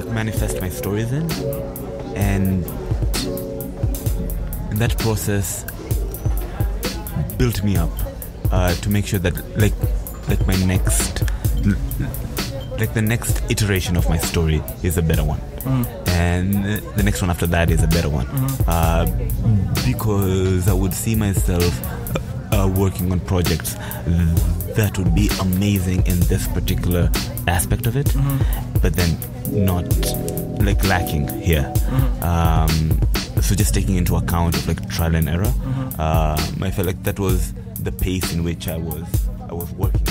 manifest my stories in, and that process built me up to make sure that the next iteration of my story is a better one, and the next one after that is a better one, because I would see myself working on projects that would be amazing in this particular aspect of it, but then not lacking here. So just taking into account of trial and error, I felt like that was the pace in which I was working.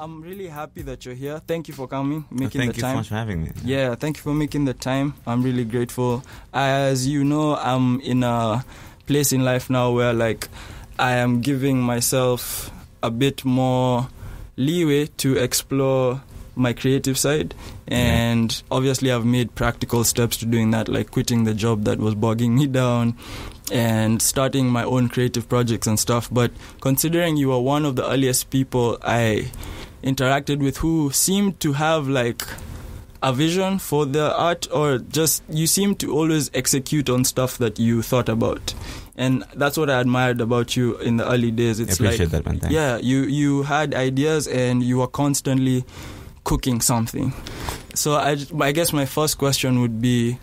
I'm really happy that you're here. Thank you for coming, making Thank the time. you so much for having me. Yeah, thank you for making the time. I'm really grateful. As you know, I'm in a place in life now where I am giving myself a bit more leeway to explore my creative side, and obviously I've made practical steps to doing that, like quitting the job that was bogging me down and starting my own creative projects and stuff. But considering you are one of the earliest people I interacted with who seemed to have a vision for the art, or just you seem to always execute on stuff that you thought about, and that's what I admired about you in the early days. It's I appreciate that, man. Thanks. Yeah, you had ideas and you were constantly cooking something. So I guess my first question would be,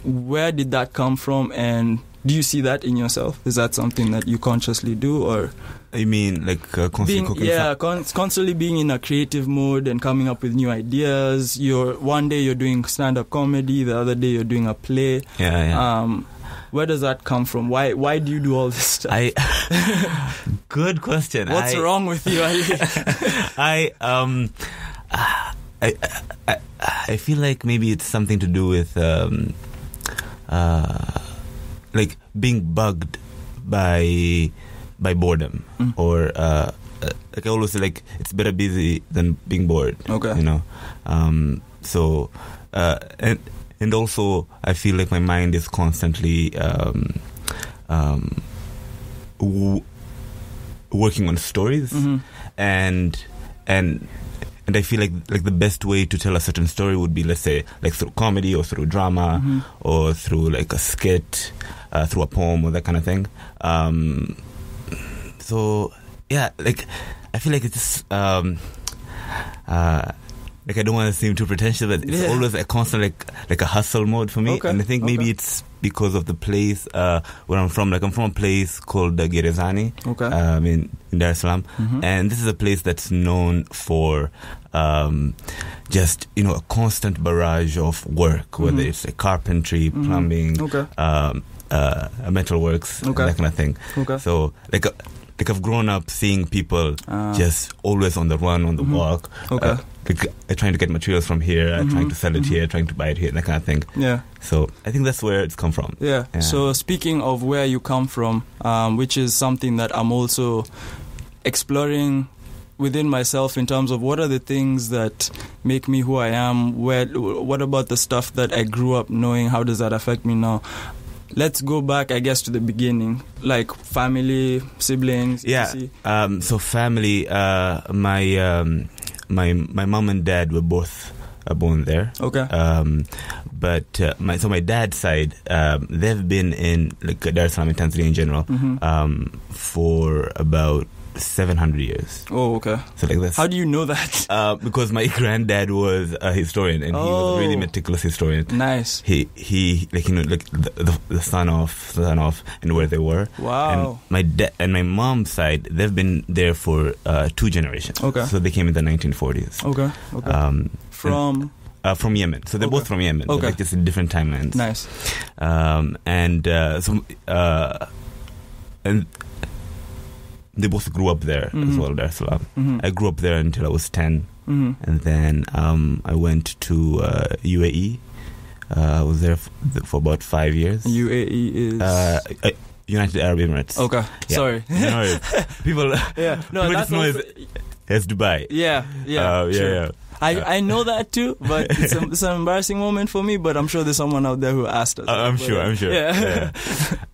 where did that come from, and do you see that in yourself? Is that something that you consciously do, or you mean constantly cooking? Yeah, constantly being in a creative mode and coming up with new ideas. One day you're doing stand-up comedy, the other day you're doing a play. Yeah. Where does that come from? Why do you do all this stuff? Good question. What's wrong with you, Ali? I feel like maybe it's something to do with being bugged by boredom, or I always say it's better busy than being bored. Okay. You know, so and also I feel like my mind is constantly working on stories, and I feel like the best way to tell a certain story would be, let's say, through comedy or through drama, or through a skit, through a poem or that kind of thing. So yeah, I feel like it's just I don't want to seem too pretentious, but it's always a constant a hustle mode for me. Okay. And I think maybe it's because of the place where I'm from. I'm from a place called Gerezani, in Dar-Es-Salaam, and this is a place that's known for just a constant barrage of work, whether it's carpentry, plumbing, metalworks, and that kind of thing. So I've grown up seeing people just always on the run, on the walk, trying to get materials from here, trying to sell it here, trying to buy it here, that kind of thing. Yeah. So I think that's where it's come from. Yeah. So speaking of where you come from, which is something that I'm also exploring within myself in terms of what are the things that make me who I am, what about the stuff that I grew up knowing, how does that affect me now? Let's go back, I guess, to the beginning, family, siblings. Yeah. So family, my mom and dad were both born there. Okay. But my dad's side, they've been in Dar-Es-Salaam in Tanzania in general for about 700 years. Oh, okay. So that's... How do you know that? Because my granddad was a historian, and he was a really meticulous historian. Nice. He the son of, and where they were. Wow. And my dad and my mom's side, they've been there for 2 generations. Okay. So they came in the 1940s. Okay. From Yemen. So they're both from Yemen. Okay. Just in different timelines. Nice. And they both grew up there as well, Dar-Es-Salaam. I grew up there until I was 10. And then I went to UAE. I was there for about 5 years. UAE is... United Arab Emirates. Okay, yeah. Sorry. People, yeah, no, people just know Has Dubai. Yeah. Yeah. I know that too, but it's an embarrassing moment for me. But I'm sure there's someone out there who asked us. I'm sure. Yeah.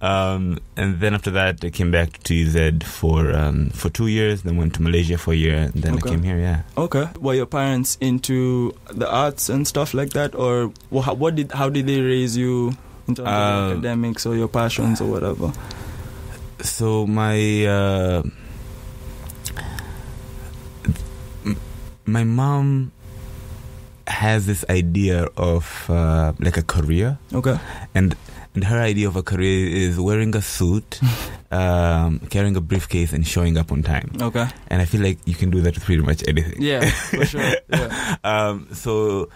And then after that, I came back to TZ for 2 years. Then went to Malaysia for a year, and then I came here. Yeah. Okay. Were your parents into the arts and stuff like that, or how did they raise you in terms of academics or your passions or whatever? So my mom has this idea of like a career. Okay. And her idea of a career is wearing a suit, carrying a briefcase, and showing up on time. Okay. And I feel like you can do that with pretty much anything. Yeah, for sure. Yeah. So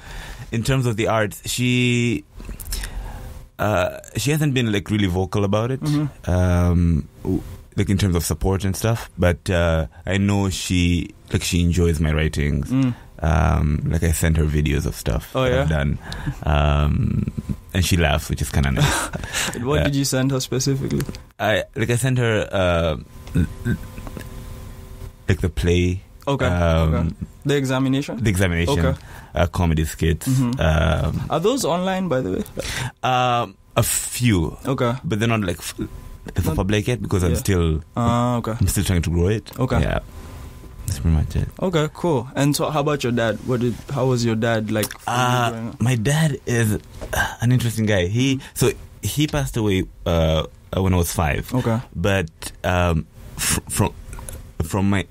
in terms of the arts, she hasn't been like really vocal about it. Like in terms of support and stuff, but I know she enjoys my writings. Like I sent her videos of stuff that I've done, and she laughs, which is kind of nice. What did you send her specifically? I sent her like the play. Okay. The examination. Okay. Comedy skits. Are those online, by the way? A few. Okay. But they're not like for public yet because I'm still I'm still trying to grow it. Okay. Yeah. That's pretty much it. Okay, cool. And so how about your dad? How was your dad like? My dad is an interesting guy. He passed away when I was 5. Okay. But from my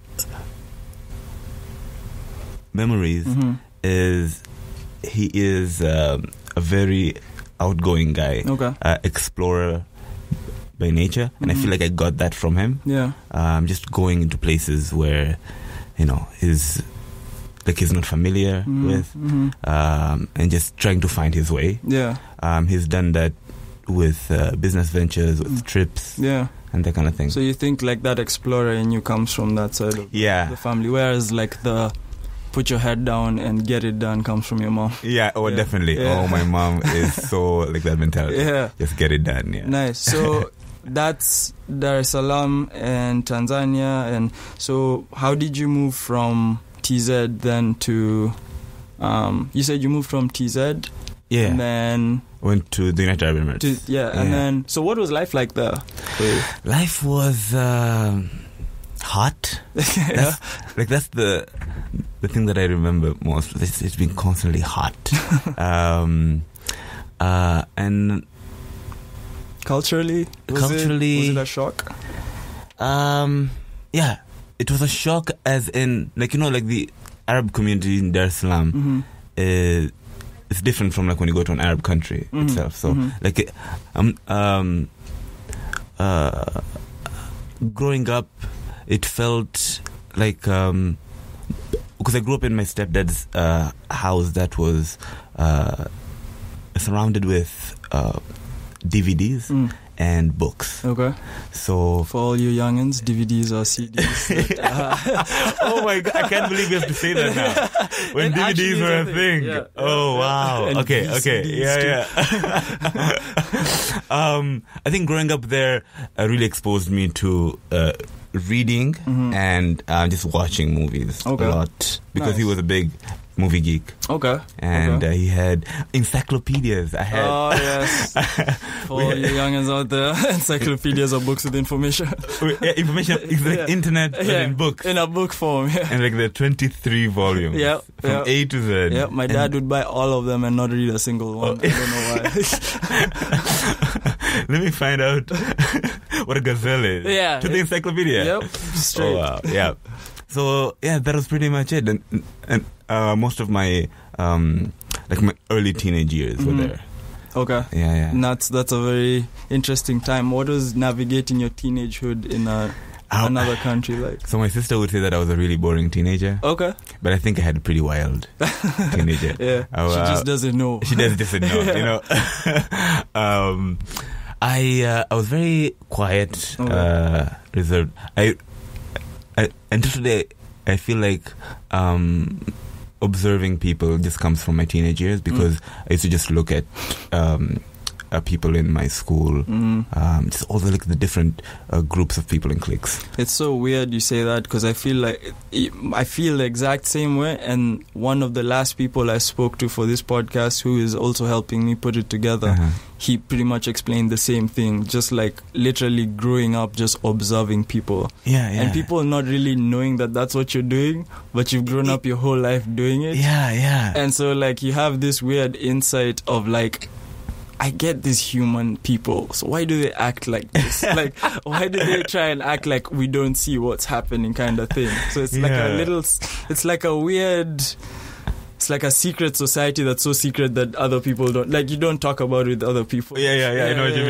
memories is he is a very outgoing guy. Okay. Explorer by nature, and I feel like I got that from him. Yeah. Just going into places where he's not familiar with, and just trying to find his way. Yeah. He's done that with business ventures, with trips, and that kind of thing. So you think like that explorer in you comes from that side of the family, whereas like the put your head down and get it done comes from your mom. Yeah, definitely. Yeah. Oh, my mom is so like that mentality. Yeah. Just get it done. Yeah. Nice. So that's Dar-Es-Salaam and Tanzania. And so how did you move from TZ then to, you said you moved from TZ? Yeah. And then went to the United Arab Emirates. And then, so what was life like there? Life was hot. That's the thing that I remember most. It's been constantly hot. And culturally, was it a shock? Yeah, it was a shock, as in like the Arab community in Dar-Es-Salaam is different from like when you go to an Arab country itself. So like growing up, it felt like because I grew up in my stepdad's house that was surrounded with DVDs and books. Okay. So for all you youngins, DVDs or CDs. Oh my God, I can't believe we have to say that now. When DVDs were a thing. Yeah. Oh wow. And okay. Yeah. I think growing up there really exposed me to reading and just watching movies a lot because he was a big movie geek. Okay. And he had encyclopedias. Oh, yes. For all you youngins out there, encyclopedias are books with information. Information is like internet but in books. In a book form, And like there are 23 volumes. From A to Z. Yeah, my dad would buy all of them and not read a single one. I don't know why. Let me find out what a gazelle is. Yeah. To the encyclopedia. Yep. Straight. Oh, wow. Yeah. So that was pretty much it, and most of my like my early teenage years were there. Okay. Yeah. And that's a very interesting time. What was navigating your teenagehood in another country like? So my sister would say that I was a really boring teenager. Okay. But I think I had a pretty wild teenager. She just doesn't know. She just doesn't know. I was very quiet, reserved. Until today, I feel like observing people just comes from my teenage years because I used to just look at people in my school, just all the different groups of people and cliques. It's so weird you say that, because I feel the exact same way. And one of the last people I spoke to for this podcast, who is also helping me put it together, he pretty much explained the same thing, just like literally growing up just observing people. And people not really knowing that that's what you're doing, but you've grown up your whole life doing it. And so like you have this weird insight of like, I get these human people, so why do they act like this? Like, why do they try and act like we don't see what's happening, kind of thing? So it's like it's like a weird, it's like a secret society that's so secret that other people don't, like, you don't talk about it with other people. I know what you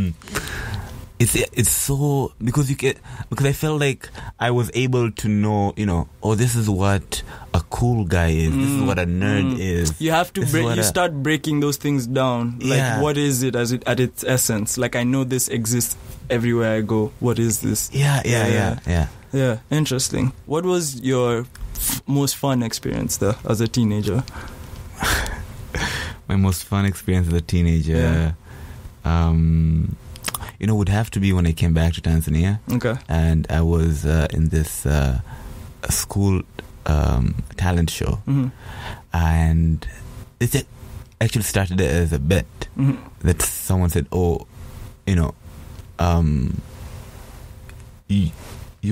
mean. It's so, because I felt like I was able to know, this is what a cool guy is, this is what a nerd is. You have to start breaking those things down. Like, what is it at its essence? Like, I know this exists everywhere I go. What is this? Yeah, interesting. What was your most fun experience there as a teenager? My most fun experience as a teenager, would have to be when I came back to Tanzania. Okay. And I was in this school talent show. And it actually started as a bet that someone said, you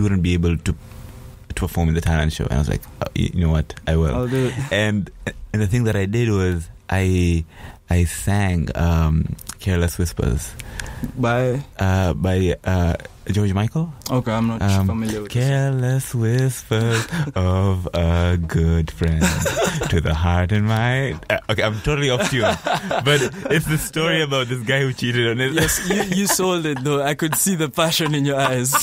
wouldn't be able to perform in the talent show. And I was like, you know what, I will. I'll do it. And the thing that I did was I sang Careless Whispers by George Michael. Okay, I'm not familiar with Careless Whispers of a good friend to the heart and mind. Okay, I'm totally off tune, but it's the story about this guy who cheated on his. Yes, you sold it though. I could see the passion in your eyes.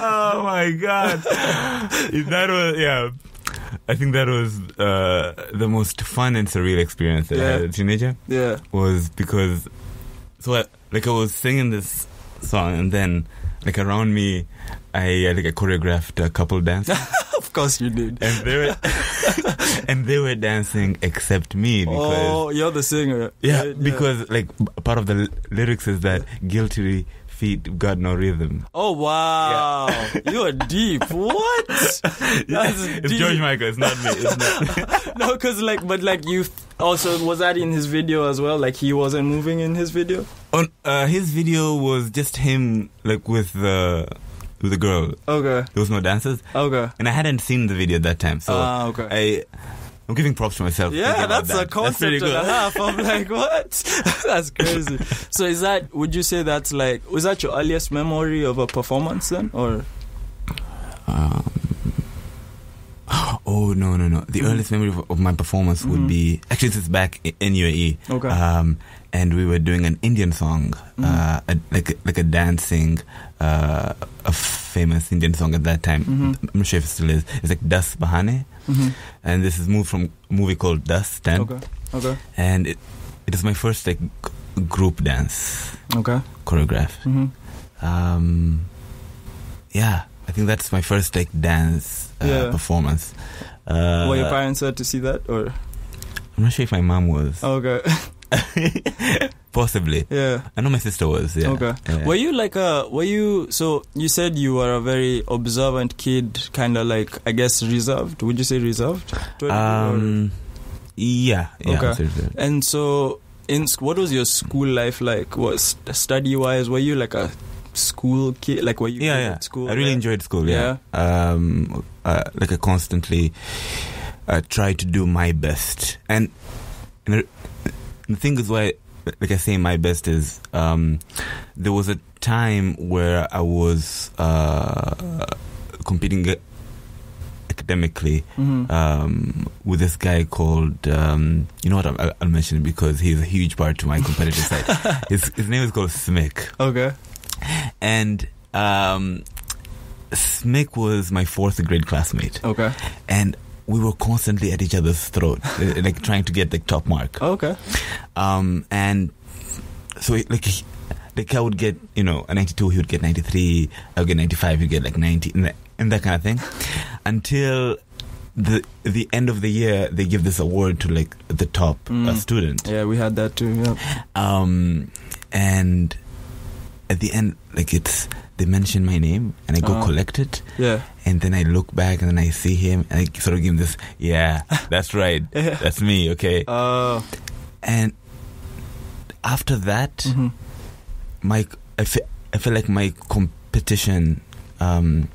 Oh my God, that was I think that was the most fun and surreal experience I had as a teenager. Yeah, was because I was singing this song, and then like around me, I choreographed a couple dances. Of course you did. And they were dancing except me because you're the singer. Yeah, right? because like part of the lyrics is that guilty feet got no rhythm. Oh wow, you are deep. What? That's it's deep. George Michael. It's not me. It's not. No, because you also, was that in his video as well? Like he wasn't moving in his video. His video was just him like with the girl. Okay. There was no dancers. Okay. And I hadn't seen the video at that time, so okay. I'm giving props to myself. Yeah, that's a concept and a half. I'm like, what? That's crazy. So would you say that's like, was that your earliest memory of a performance then? Or? Oh, no. The earliest memory of my performance would be, actually this is back in UAE. Okay. And we were doing an Indian song, like a dancing, a famous Indian song at that time. I'm not sure if it still is. It's like Das Bahane. And this is moved from a movie called Dust. Okay. And it was my first like group dance. Okay. Choreographed. I think that's my first like dance performance. Were your parents there to see that, or? I'm not sure if my mom was. Okay. Possibly. Yeah. I know my sister was. Yeah. Okay. Yeah. So you said you were a very observant kid, kind of like, I guess, reserved. Would you say reserved? Yeah. Okay. And so, what was your school life like? Was study-wise, were you like a school kid? Like, were you at school? I really enjoyed school. Yeah. Like I constantly tried to do my best, and the thing is why, like I say, my best is there was a time where I was competing academically with this guy called you know what, I'll mention it because he's a huge part to my competitive side. His name is called Smick. Okay. And Smick was my 4th grade classmate. Okay. And we were constantly at each other's throat, like trying to get the top mark. Okay. And so like I would get, a 92, he would get 93, I would get 95, he'd get like 90, and that kind of thing. Until the end of the year they give this award to like the top student. Yeah, we had that too. Yeah. And at the end, like they mention my name and I go collect it. Yeah. And then I look back and then I see him and I sort of give him this. Yeah, that's right. That's me. Okay. And after that, I feel like my competition, like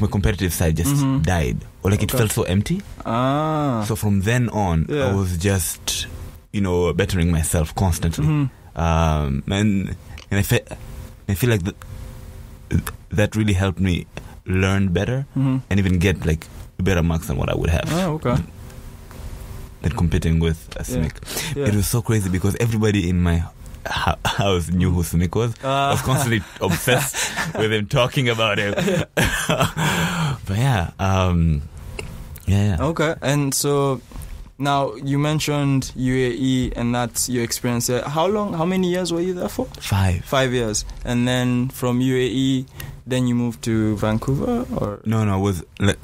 my competitive side just died, or like it felt so empty. So from then on, I was just, bettering myself constantly, and I feel like that really helped me learn better and even get like better marks than what I would have. Than competing with a Smik. Yeah. It was so crazy because everybody in my house knew who Smik was. I was constantly obsessed with him, talking about him. But yeah. Okay, and so now you mentioned UAE, and that's your experience there. How many years were you there for? 5. 5 years. And then from UAE, then you moved to Vancouver, or? No, it was like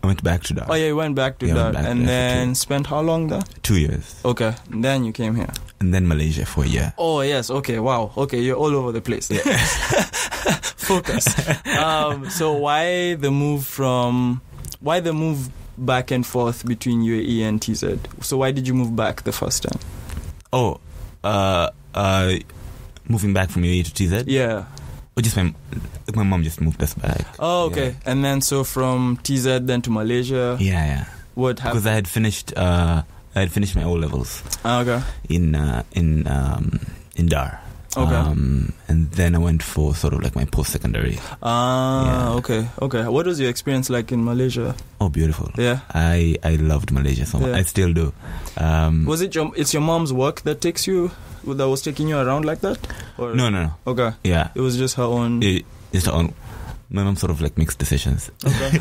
I went back to Dar. Oh yeah, you went back to Dar, and then spent how long there? 2 years. Okay, and then you came here. And then Malaysia for a year. Oh yes, okay, wow, okay, you're all over the place. Yeah. Focus. So why the move back and forth between UAE and TZ? So why did you move back the first time? Moving back from UAE to TZ? Yeah. Or just my mom just moved us back. Oh, okay. Yeah. And then so from TZ then to Malaysia. Yeah. What happened? Because I had finished my O levels. Okay. In Dar. Okay. And then I went for sort of like my post-secondary. Okay. What was your experience like in Malaysia? Oh, beautiful. Yeah. I loved Malaysia so much. Yeah. I still do. Was it's your mom's work that was taking you around like that? Or? No. Okay. Yeah. It was just her own. Just her own. My mom sort of like makes decisions. Okay.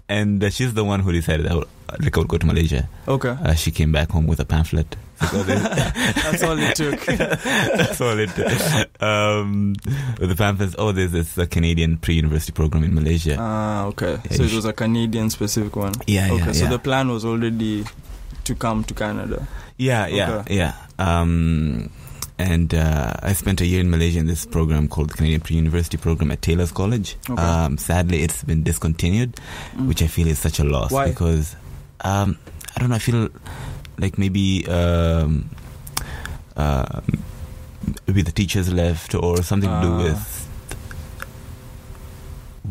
And she's the one who decided I would go to Malaysia. Okay. She came back home with a pamphlet. That's all it took. That's all it took. With the pamphlets, there's this Canadian pre-university program in Malaysia. Okay. So it was a Canadian specific one. Yeah. Okay. So the plan was already to come to Canada. Yeah. And I spent a year in Malaysia in this program called the Canadian Pre-University Program at Taylor's College. Okay. Sadly, it's been discontinued, which I feel is such a loss. Why? Because, I don't know, I feel like maybe the teachers left or something to do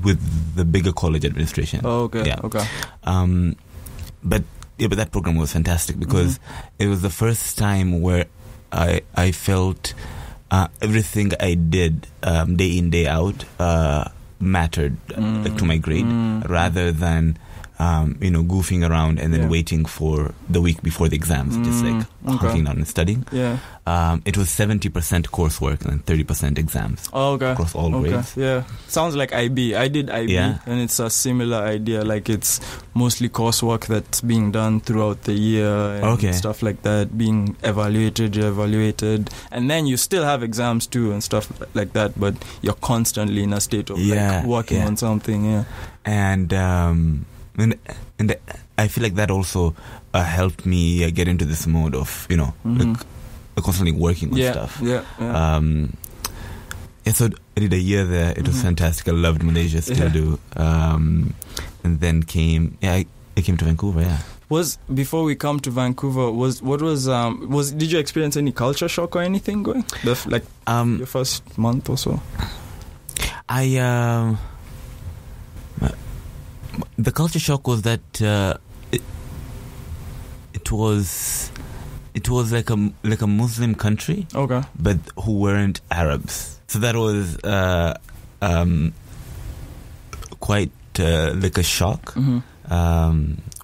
with the bigger college administration. Oh, okay. Yeah. Okay. But that program was fantastic because it was the first time where I felt everything I did day in, day out mattered to my grade rather than goofing around and then waiting for the week before the exams, just like hunking down and studying. Yeah. It was 70% coursework and then 30% exams. Oh, okay. Across all grades. Yeah. Sounds like IB. I did IB, and it's a similar idea. Like it's mostly coursework that's being done throughout the year and stuff like that, being evaluated, and then you still have exams too and stuff like that. But you're constantly in a state of like working on something. Yeah. And I feel like that also helped me get into this mode of like constantly working on stuff. Yeah. So I did a year there. It was fantastic. I loved Malaysia, still do. And then I came to Vancouver. Yeah. Before we come to Vancouver, did you experience any culture shock or anything going your first month or so? The culture shock was that it was like a Muslim country, but who weren't Arabs. So that was quite like a shock.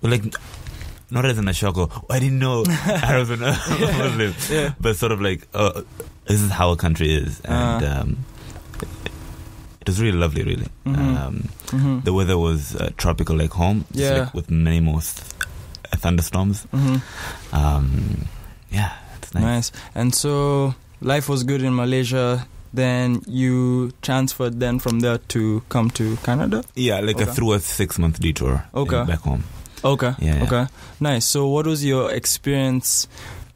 Like not as in a shock I didn't know Arabs were not Muslims, but sort of like this is how a country is, and it was really lovely, really. The weather was tropical like home, just like with many more thunderstorms. It's nice. And so life was good in Malaysia. then you transferred then from there to come to Canada? Yeah, like through a 6-month detour back home. Okay. Yeah. Okay. Nice. So what was your experience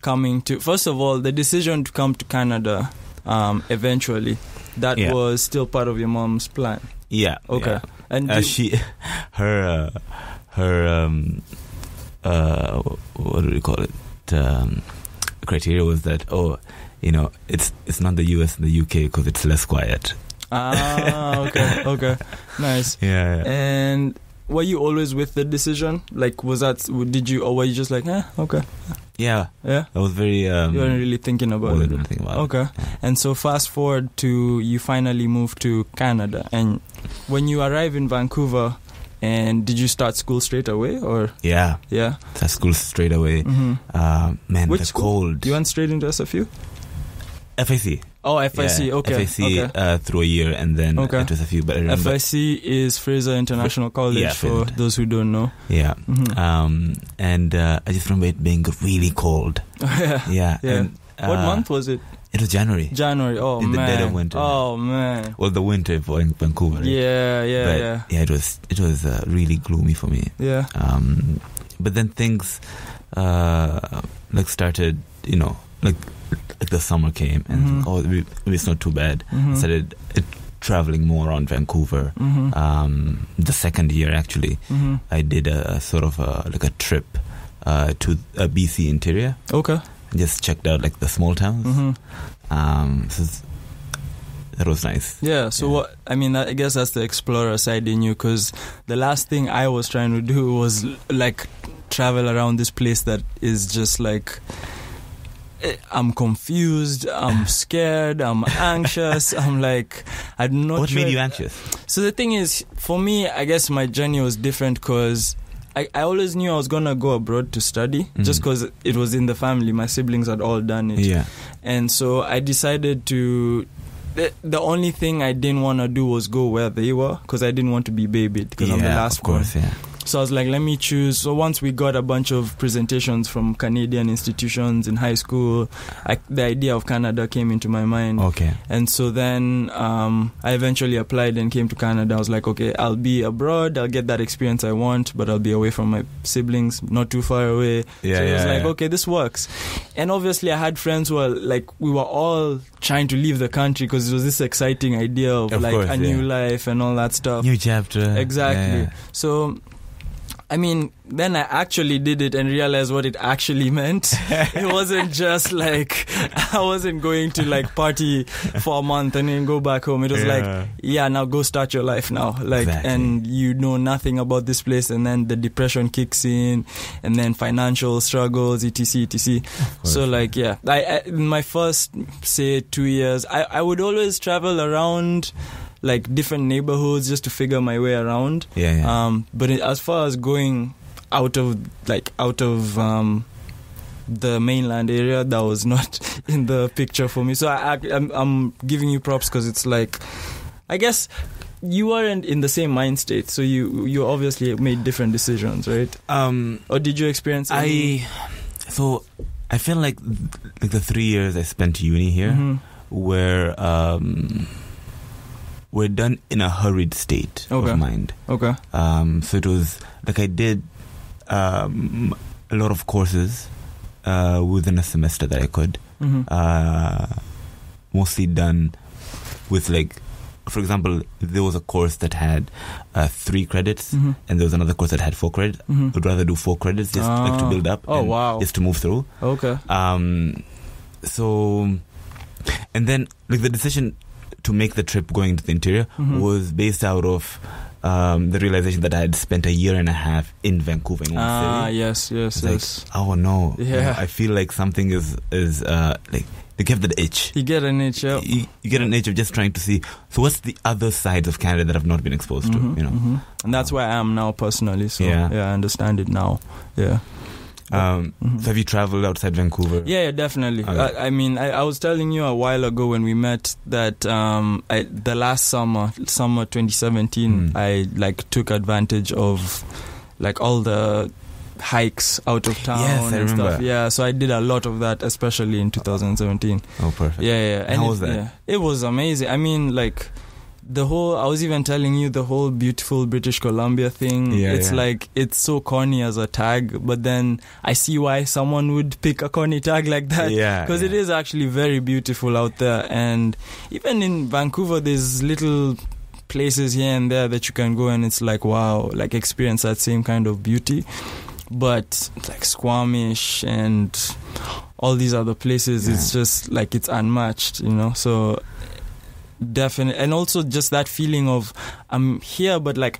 coming to, first of all, the decision to come to Canada eventually, that was still part of your mom's plan? Yeah. Okay. Yeah. And what do we call it? Criteria was that, it's not the US and the UK because it's less quiet. Okay. Nice. Yeah. And were you always with the decision? Like, or were you just like, okay? Yeah. I was very... you weren't really thinking about it. Okay. Yeah. And so fast forward to you finally moved to Canada. And when you arrive in Vancouver, and did you start school straight away, or? Yeah. Start school straight away. Mm-hmm. Man, which the school? cold. You went straight into SFU? FIC. Oh, FIC. Yeah, okay. FIC through a year, and then it was a few. But I remember FIC is Fraser International College for those who don't know. Yeah. Mm-hmm. And I just remember it being really cold. Yeah. And, what month was it? It was January. Oh, in man. the dead of winter. Oh, man. Well, the winter for Vancouver. Right? Yeah. Yeah, it was really gloomy for me. Yeah. But then things started, like the summer came and it's not too bad. Mm-hmm. I started traveling more around Vancouver. Mm-hmm. The second year, actually, I did a sort of a trip to BC interior. Okay. Just checked out like the small towns. So that was nice. Yeah. So what? I mean, I guess that's the explorer side in you, because the last thing I was trying to do was like travel around this place that is just like, I'm confused, I'm scared, I'm anxious, I'm like, I'm not What sure. made you anxious? So the thing is, for me, I guess my journey was different because I always knew I was going to go abroad to study, just because it was in the family. My siblings had all done it. Yeah. And so I decided to... The only thing I didn't want to do was go where they were, because I didn't want to be babied, because I'm the last one. Of course, yeah. So I was like, let me choose. So once we got a bunch of presentations from Canadian institutions in high school, the idea of Canada came into my mind. Okay. And so then I eventually applied and came to Canada. I was like, okay, I'll be abroad. I'll get that experience I want, but I'll be away from my siblings, not too far away. Yeah, so it was like, okay, this works. And obviously I had friends who were like, we were all trying to leave the country because it was this exciting idea of like course, a new life and all that stuff. New chapter. Exactly. Yeah. So... I mean, then I actually did it and realized what it actually meant. It wasn't just like, I wasn't going to like party for a month and then go back home. It was like, now go start your life now. Like, and you know nothing about this place, and then the depression kicks in, and then financial struggles, etc. So like, I in my first, say, 2 years, I would always travel around like different neighborhoods just to figure my way around. But as far as going out of the mainland area, that was not in the picture for me. So I'm giving you props, because it's like, I guess you weren't in the same mind state, so you obviously made different decisions, right? Or did you experience So I feel like the 3 years I spent uni here were done in a hurried state of mind. Okay. So it was like I did a lot of courses within a semester that I could. Mostly done with, like, for example, there was a course that had 3 credits, and there was another course that had 4 credits. I'd rather do 4 credits just like to build up. Just to move through. Okay. So, and then like the decision to make the trip going into the interior was based out of the realization that I had spent a year and a half in Vancouver in one city. Yes. Like, oh no, I feel like something is like you get that itch. You get an itch, yeah. You get an itch of just trying to see. So what's the other sides of Canada that I've not been exposed to? You know, and that's where I am now personally. So I understand it now. Yeah. So have you traveled outside Vancouver? Yeah, definitely. Okay. I mean, I was telling you a while ago when we met that the last summer 2017, I like took advantage of like all the hikes out of town Yes, I and remember. stuff. Yeah, so I did a lot of that, especially in 2017. Oh, perfect. Yeah. And How was that? Yeah, it was amazing. I mean, like, I was even telling you the whole beautiful British Columbia thing. Yeah, it's yeah. like, it's so corny as a tag, but then I see why someone would pick a corny tag like that. Yeah, Because it is actually very beautiful out there. And even in Vancouver, there's little places here and there that you can go and it's like, wow, like experience that same kind of beauty. But like Squamish and all these other places, it's just like, it's unmatched, you know. So definitely. And also just that feeling of I'm here, but like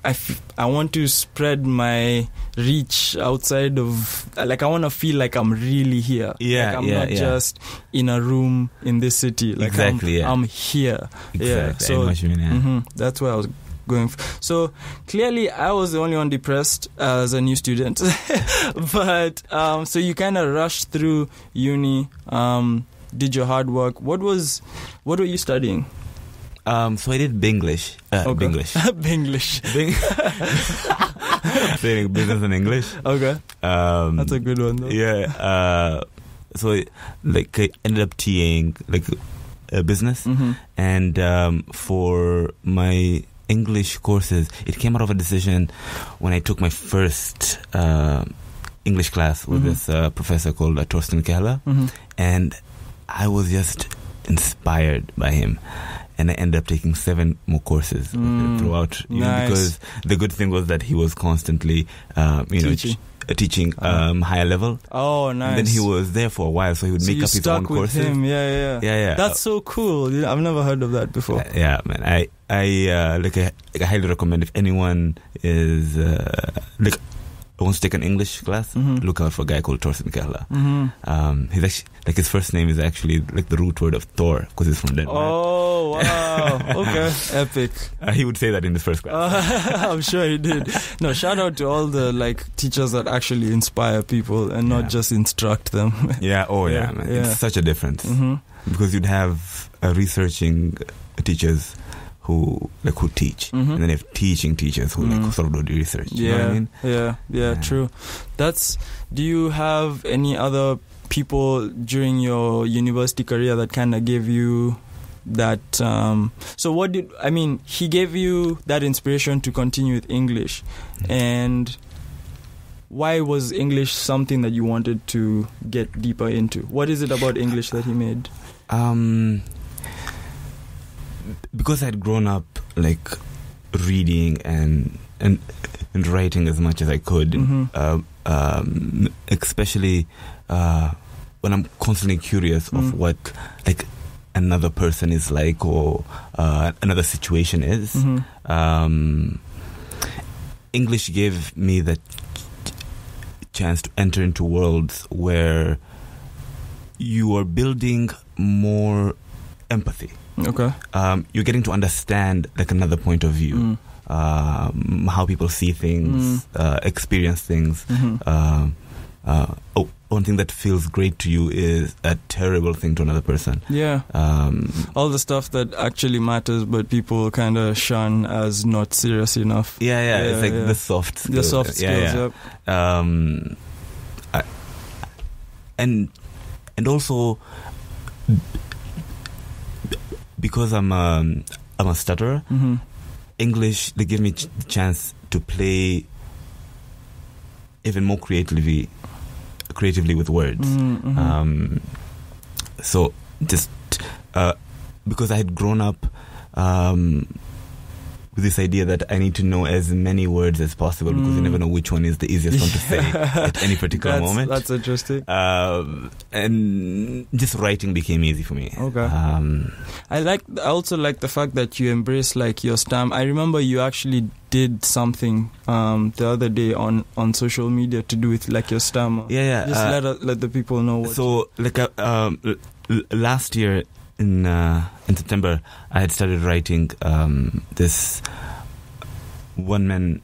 I want to spread my reach outside of, like, I want to feel like I'm really here. Yeah, like I'm not just in a room in this city. Like Exactly, I'm here. Exactly. Yeah. So I know what you mean, yeah. that's where I was going. So clearly I was the only one depressed as a new student. But so you kind of rushed through uni, did your hard work. What were you studying? So I did Binglish. Okay. Binglish. Binglish. Studying business and English. Okay. That's a good one, though. Yeah. So like I ended up TAing like a business, and for my English courses, it came out of a decision when I took my first English class with this professor called Torsten Kehler, and I was just inspired by him. And I ended up taking 7 more courses throughout uni, because the good thing was that he was constantly, teaching higher level. Oh, nice. And then he was there for a while, so he would make up his own courses. Him. Yeah. That's so cool. I've never heard of that before. Yeah, man. I highly recommend if anyone is wants to take an English class, look out for a guy called Torsten Kehler. He's actually, like, his first name is actually like the root word of Thor, because he's from Denmark. Oh, wow. Okay. Epic. He would say that in his first class. I'm sure he did. No, shout out to all the teachers that actually inspire people and not just instruct them. Yeah. Oh, yeah, man. It's such a difference, because you'd have researching teachers who teach, and then you have teaching teachers who sort of do the research. You know what I mean? Yeah, true. Do you have any other people during your university career that kind of gave you that? So he gave you that inspiration to continue with English, and why was English something that you wanted to get deeper into? What is it about English that he made? Because I'd grown up reading and writing as much as I could, especially when I'm constantly curious of what another person is like, or another situation is. English gave me the chance to enter into worlds where you are building more empathy. Okay. You're getting to understand another point of view, how people see things, experience things. One thing that feels great to you is a terrible thing to another person. Yeah. All the stuff that actually matters, but people kind of shun as not serious enough. Yeah. It's the soft skills. The soft skills. Yep. And also, because I'm a stutterer, English, they give me the chance to play even more creatively with words. So just because I had grown up with this idea that I need to know as many words as possible, because you never know which one is the easiest one to say at any particular moment. That's interesting. And just writing became easy for me. Okay. I also like the fact that you embrace your stamp. I remember you actually did something the other day on social media to do with your stammer. Yeah. Just let the people know what. So last year in September, I had started writing this one-man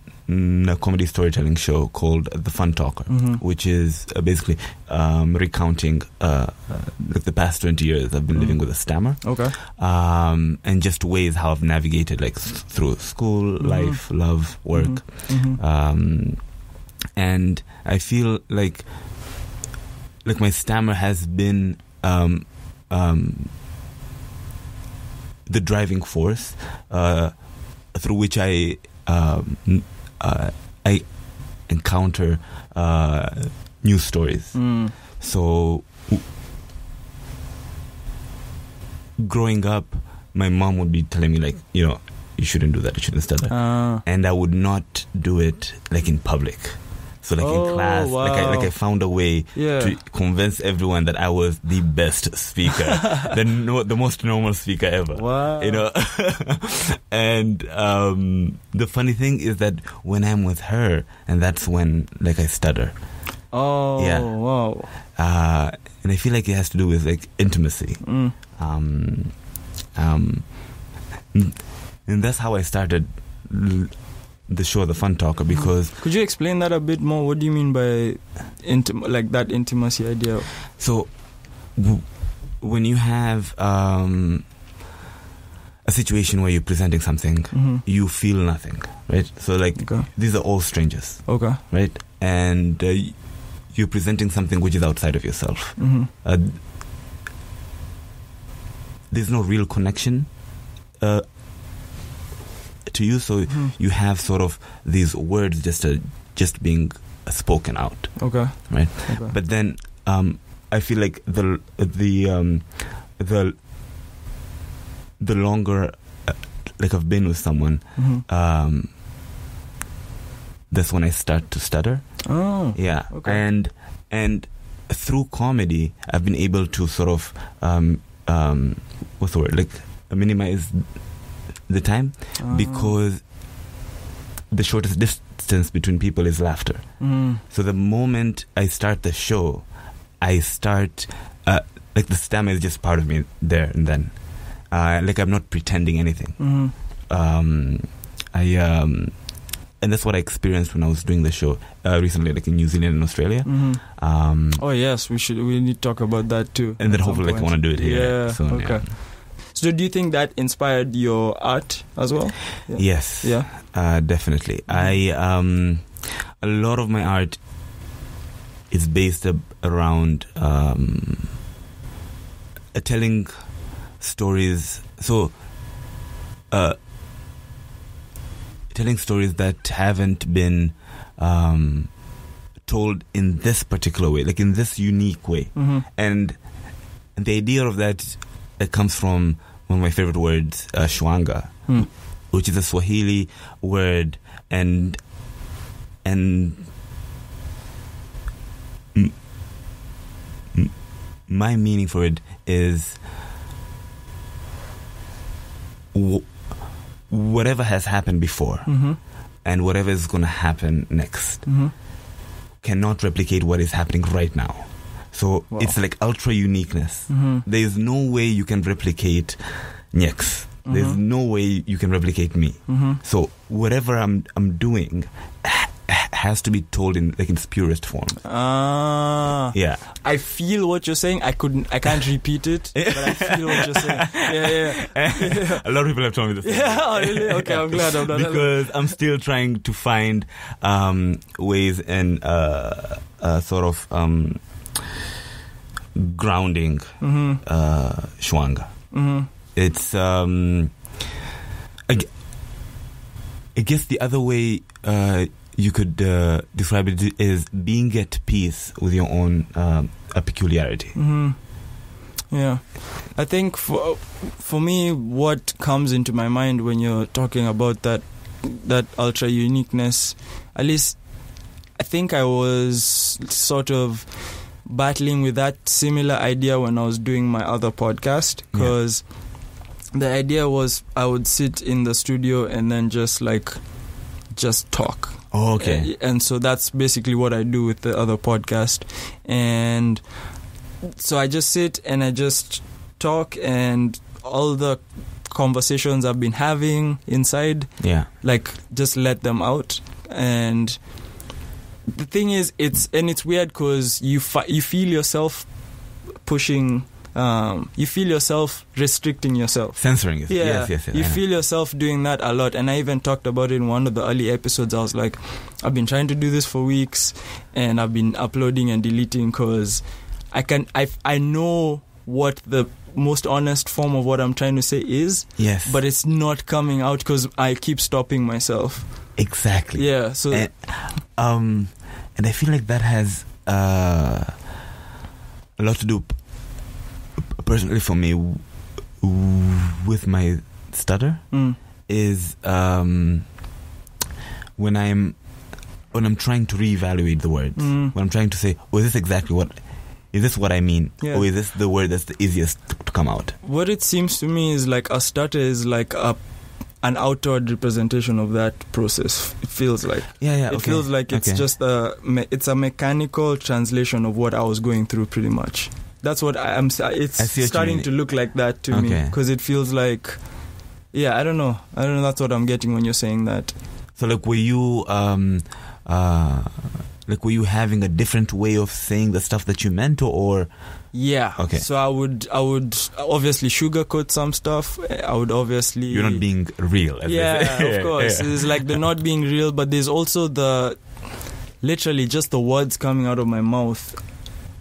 comedy storytelling show called The Fun Talker, which is basically recounting the past 20 years I've been living with a stammer. Okay. And just ways how I've navigated through school, life, love, work. and I feel like my stammer has been the driving force through which I encounter new stories. So growing up, my mom would be telling me, like, you know, you shouldn't do that, you shouldn't stutter, and I would not do it, like, in public. So, like, in class, wow. I found a way to convince everyone that I was the best speaker, the most normal speaker ever. Wow. You know, and the funny thing is that when I'm with her, and that's when, like, I stutter. Oh, yeah. Wow. And I feel like it has to do with, like, intimacy. And that's how I started the show, The Fun Talker, because... Could you explain that a bit more? What do you mean by like that intimacy idea? So, when you have a situation where you're presenting something, you feel nothing, right? So, like, these are all strangers, right? And you're presenting something which is outside of yourself. There's no real connection to you, so you have sort of these words just being spoken out, right? But then I feel like the longer like I've been with someone, that's when I start to stutter. And through comedy I've been able to sort of what's the word, like, minimize the time, because the shortest distance between people is laughter. So the moment I start the show, I start like, the stammer is just part of me there and then, like, I'm not pretending anything. And that's what I experienced when I was doing the show recently, like, in New Zealand and Australia. Oh yes, we need to talk about that too. And then hopefully, like, I want to do it here soon. Okay. So do you think that inspired your art as well? Yes. Definitely. A lot of my art is based around telling stories. So, telling stories that haven't been told in this particular way, like, in this unique way. And the idea of that comes from one of my favorite words, Shwanga, which is a Swahili word, and my meaning for it is whatever has happened before and whatever is going to happen next cannot replicate what is happening right now. So it's like ultra uniqueness. There is no way you can replicate Nyex. There's no way you can replicate me. So whatever I'm doing has to be told in, like, in its purest form. Yeah. I feel what you're saying. I can't repeat it, but I feel what you're saying. Yeah. A lot of people have told me this. Yeah, really? Okay, I'm glad I'm done. Because I'm still trying to find ways and sort of grounding Shwanga. It's I guess the other way you could describe it is being at peace with your own peculiarity. Yeah, I think for me, what comes into my mind when you're talking about that ultra uniqueness, at least I think I was sort of battling with that similar idea when I was doing my other podcast, because the idea was I would sit in the studio and then just talk. Oh, okay. And so that's basically what I do with the other podcast. And so I just sit and I just talk, and all the conversations I've been having inside, like, just let them out. And the thing is, it's weird because you feel yourself pushing you feel yourself restricting yourself. Censoring it. Yeah, Yes. you feel yourself doing that a lot. And I even talked about it in one of the early episodes. I was like, I've been trying to do this for weeks, and I've been uploading and deleting because I know what the most honest form of what I'm trying to say is. Yes. But it's not coming out because I keep stopping myself. Exactly. Yeah. So. And I feel like that has a lot to do personally for me with my stutter. Is when I'm trying to reevaluate the words, when I'm trying to say, is this what I mean, or is this the word that's the easiest to come out? What it seems to me is like a stutter is like an outward representation of that process. It feels like it feels like it's just it's a mechanical translation of what I was going through, pretty much. That's what it's starting to look like that to me, because it feels like, I don't know, that's what I'm getting when you're saying that. So like, were you having a different way of saying the stuff that you meant, or? Yeah. Okay. So I would obviously sugarcoat some stuff. I would obviously. You're not being real. Of course. It's like the not being real, but there's also literally just the words coming out of my mouth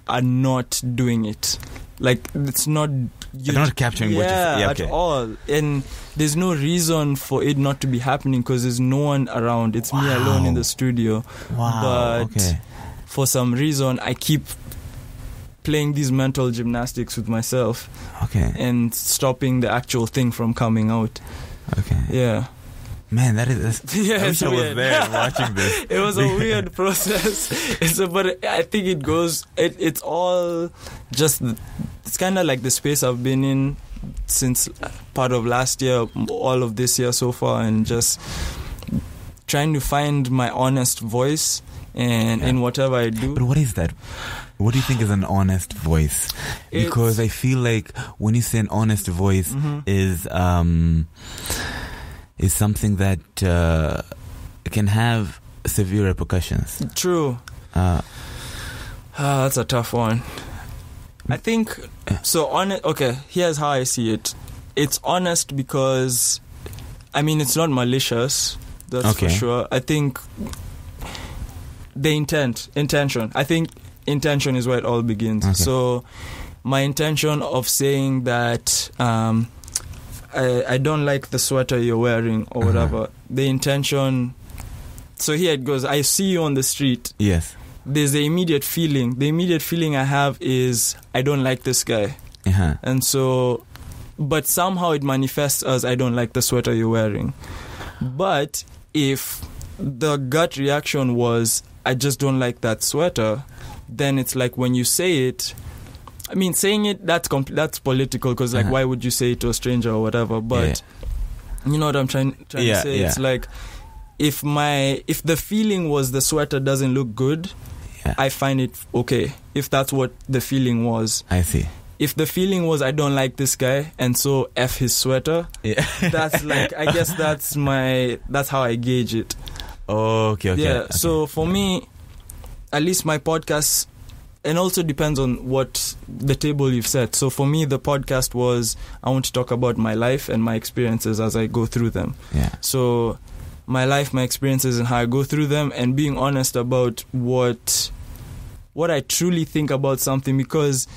are not doing it. Like, it's not. You're not capturing what you're saying. At all. And there's no reason for it not to be happening because there's no one around. It's me alone in the studio. Wow. But for some reason, I keep playing these mental gymnastics with myself. And stopping the actual thing from coming out. Yeah. Man, that is. I wish I was there watching this. It was a weird process. But I think it goes. It's all just. It's kind of like the space I've been in since part of last year, all of this year so far, and just trying to find my honest voice and in whatever I do. But what is that? What do you think is an honest voice? Because I feel like when you say an honest voice is something that can have severe repercussions. True. That's a tough one. I think so. Here's how I see it. It's honest because, it's not malicious. That's for sure. I think the intention. I think intention is where it all begins. So my intention of saying that I don't like the sweater you're wearing or whatever. The intention. So here it goes. I see you on the street. Yes. There's the immediate feeling. The immediate feeling I have is I don't like this guy. And so, but somehow it manifests as I don't like the sweater you're wearing. But if the gut reaction was I just don't like that sweater, then it's like when you say it, saying it, that's political because why would you say it to a stranger or whatever? But you know what I'm trying to say? It's like if the feeling was the sweater doesn't look good, I find it okay. If that's what the feeling was. I see. If the feeling was I don't like this guy and so F his sweater, that's like, I guess that's how I gauge it. Okay. So for me, at least my podcast, and also depends on what the table you've set. So for me, the podcast was I want to talk about my life and my experiences as I go through them. So my life, my experiences, and how I go through them, and being honest about what I truly think about something, because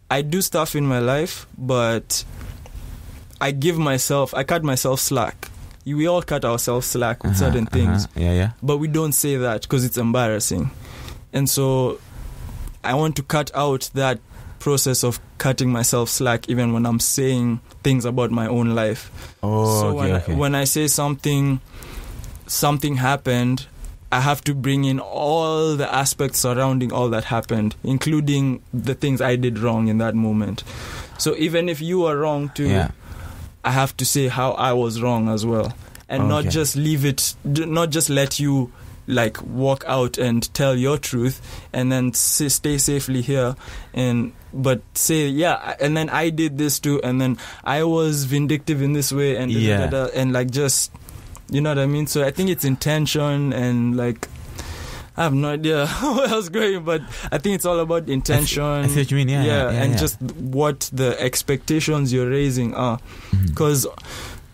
I do stuff in my life, but I cut myself slack. We all cut ourselves slack with certain things. But we don't say that because it's embarrassing. And so I want to cut out that process of cutting myself slack even when I'm saying things about my own life. When I say something happened, I have to bring in all the aspects surrounding all that happened, including the things I did wrong in that moment. So even if you are wrong too, I have to say how I was wrong as well, and not just leave it, not just let you like walk out and tell your truth and then stay safely here, but say and then I did this too, and then I was vindictive in this way, and and like just, you know what I mean? So I think it's intention, and like I have no idea where I was going, but I think it's all about intention. I see what you mean. Yeah. Just what the expectations you're raising are, because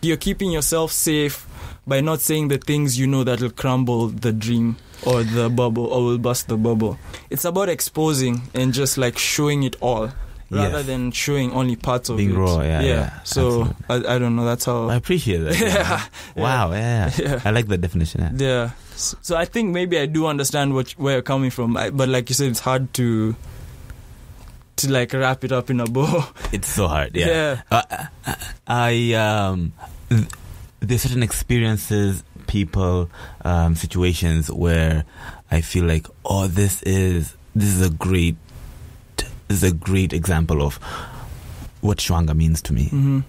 you're keeping yourself safe by not saying the things you know that will crumble the dream or the bubble or will bust the bubble. It's about exposing and just like showing it all rather than showing only parts of it. Being raw, yeah. So I don't know. That's how I appreciate that. Yeah. Wow. Yeah. I like that definition. Yeah. So I think maybe I do understand where you're coming from, but like you said, it's hard to like wrap it up in a bow. It's so hard. Yeah. There's certain experiences, people, situations where I feel like, oh, this is a great example of what Shwanga means to me.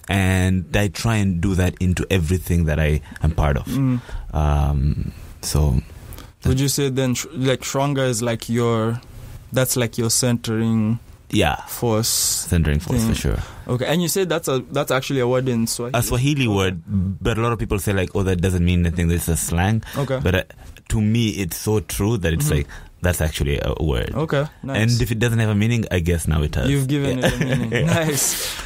And I try and do that into everything that I am part of. So would you say then like Shwanga is like your centering force? Centering force for sure. Okay, and you said that's actually a word in Swahili. A Swahili word, but a lot of people say like, oh, that doesn't mean anything, it's a slang. Okay. But to me it's so true that it's like, that's actually a word. Okay, nice. And if it doesn't have a meaning, I guess now it has. You've given it a meaning. Nice.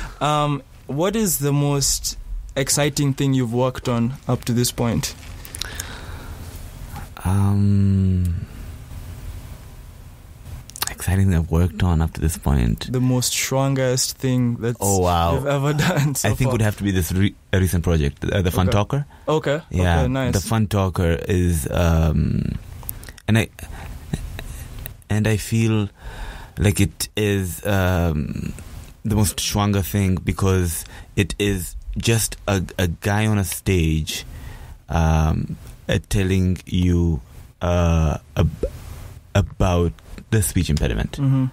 What is the most exciting thing you've worked on up to this point? Exciting thing I've worked on up to this point. The most Shwangest thing that you've ever done so I think far. would have to be this recent project, the Fun Talker. Okay. Yeah, okay, nice. The Fun Talker is, and I feel like it is the most Shwanga thing because it is just a guy on a stage telling you about the speech impediment, and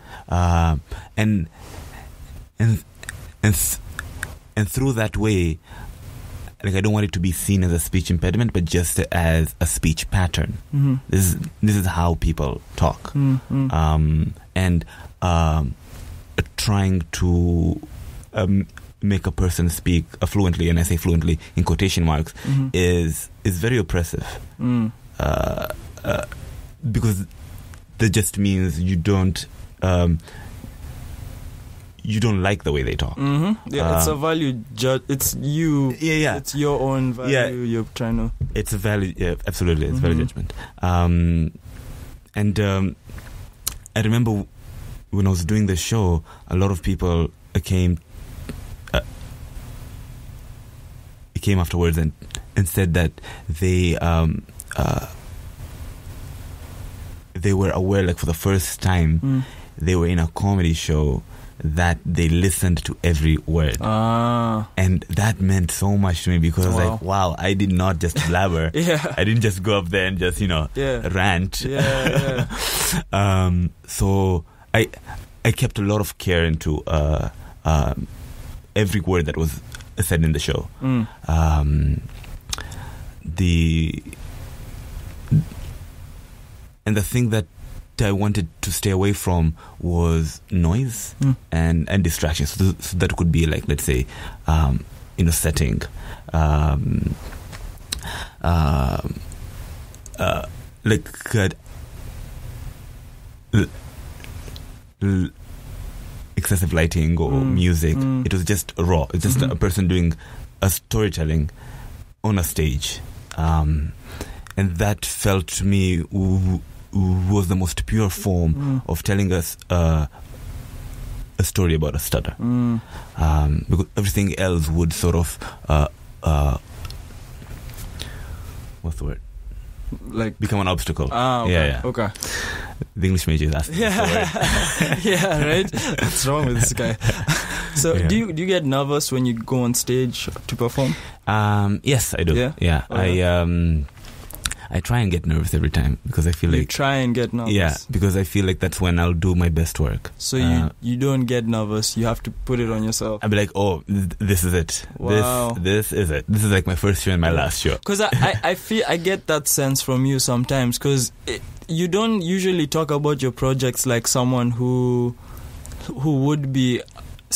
through that way, like I don't want it to be seen as a speech impediment, but just as a speech pattern. This is how people talk, and trying to make a person speak fluently, and I say fluently in quotation marks, is very oppressive, because that just means you don't like the way they talk. It's a value it's you. It's your own value. You're trying to. It's a value. Yeah, absolutely. It's value judgment. And I remember when I was doing the show, a lot of people came afterwards and said that they were aware, like for the first time, they were in a comedy show that they listened to every word. And that meant so much to me because I was like, wow, I did not just blabber. I didn't just go up there and just, rant. So I kept a lot of care into every word that was said in the show. And the thing that I wanted to stay away from was noise and distractions. So that could be like, let's say, setting, excessive lighting or music. It was just raw. It's just a person doing a storytelling on a stage, and that felt to me was the most pure form of telling us a story about a stutter, because everything else would sort of what's the word? Like become an obstacle. Okay. Okay. The English major is asking. Yeah, right. What's wrong with this guy? So, do you get nervous when you go on stage to perform? Yes, I do. Yeah. Oh, I try and get nervous every time because I feel like... You try and get nervous? Yeah, because I feel like that's when I'll do my best work. So you don't get nervous, you have to put it on yourself. I'll be like, oh, this is it. Wow. This is it. This is like my first show and my last show. Because I feel I get that sense from you sometimes, because you don't usually talk about your projects like someone who would be...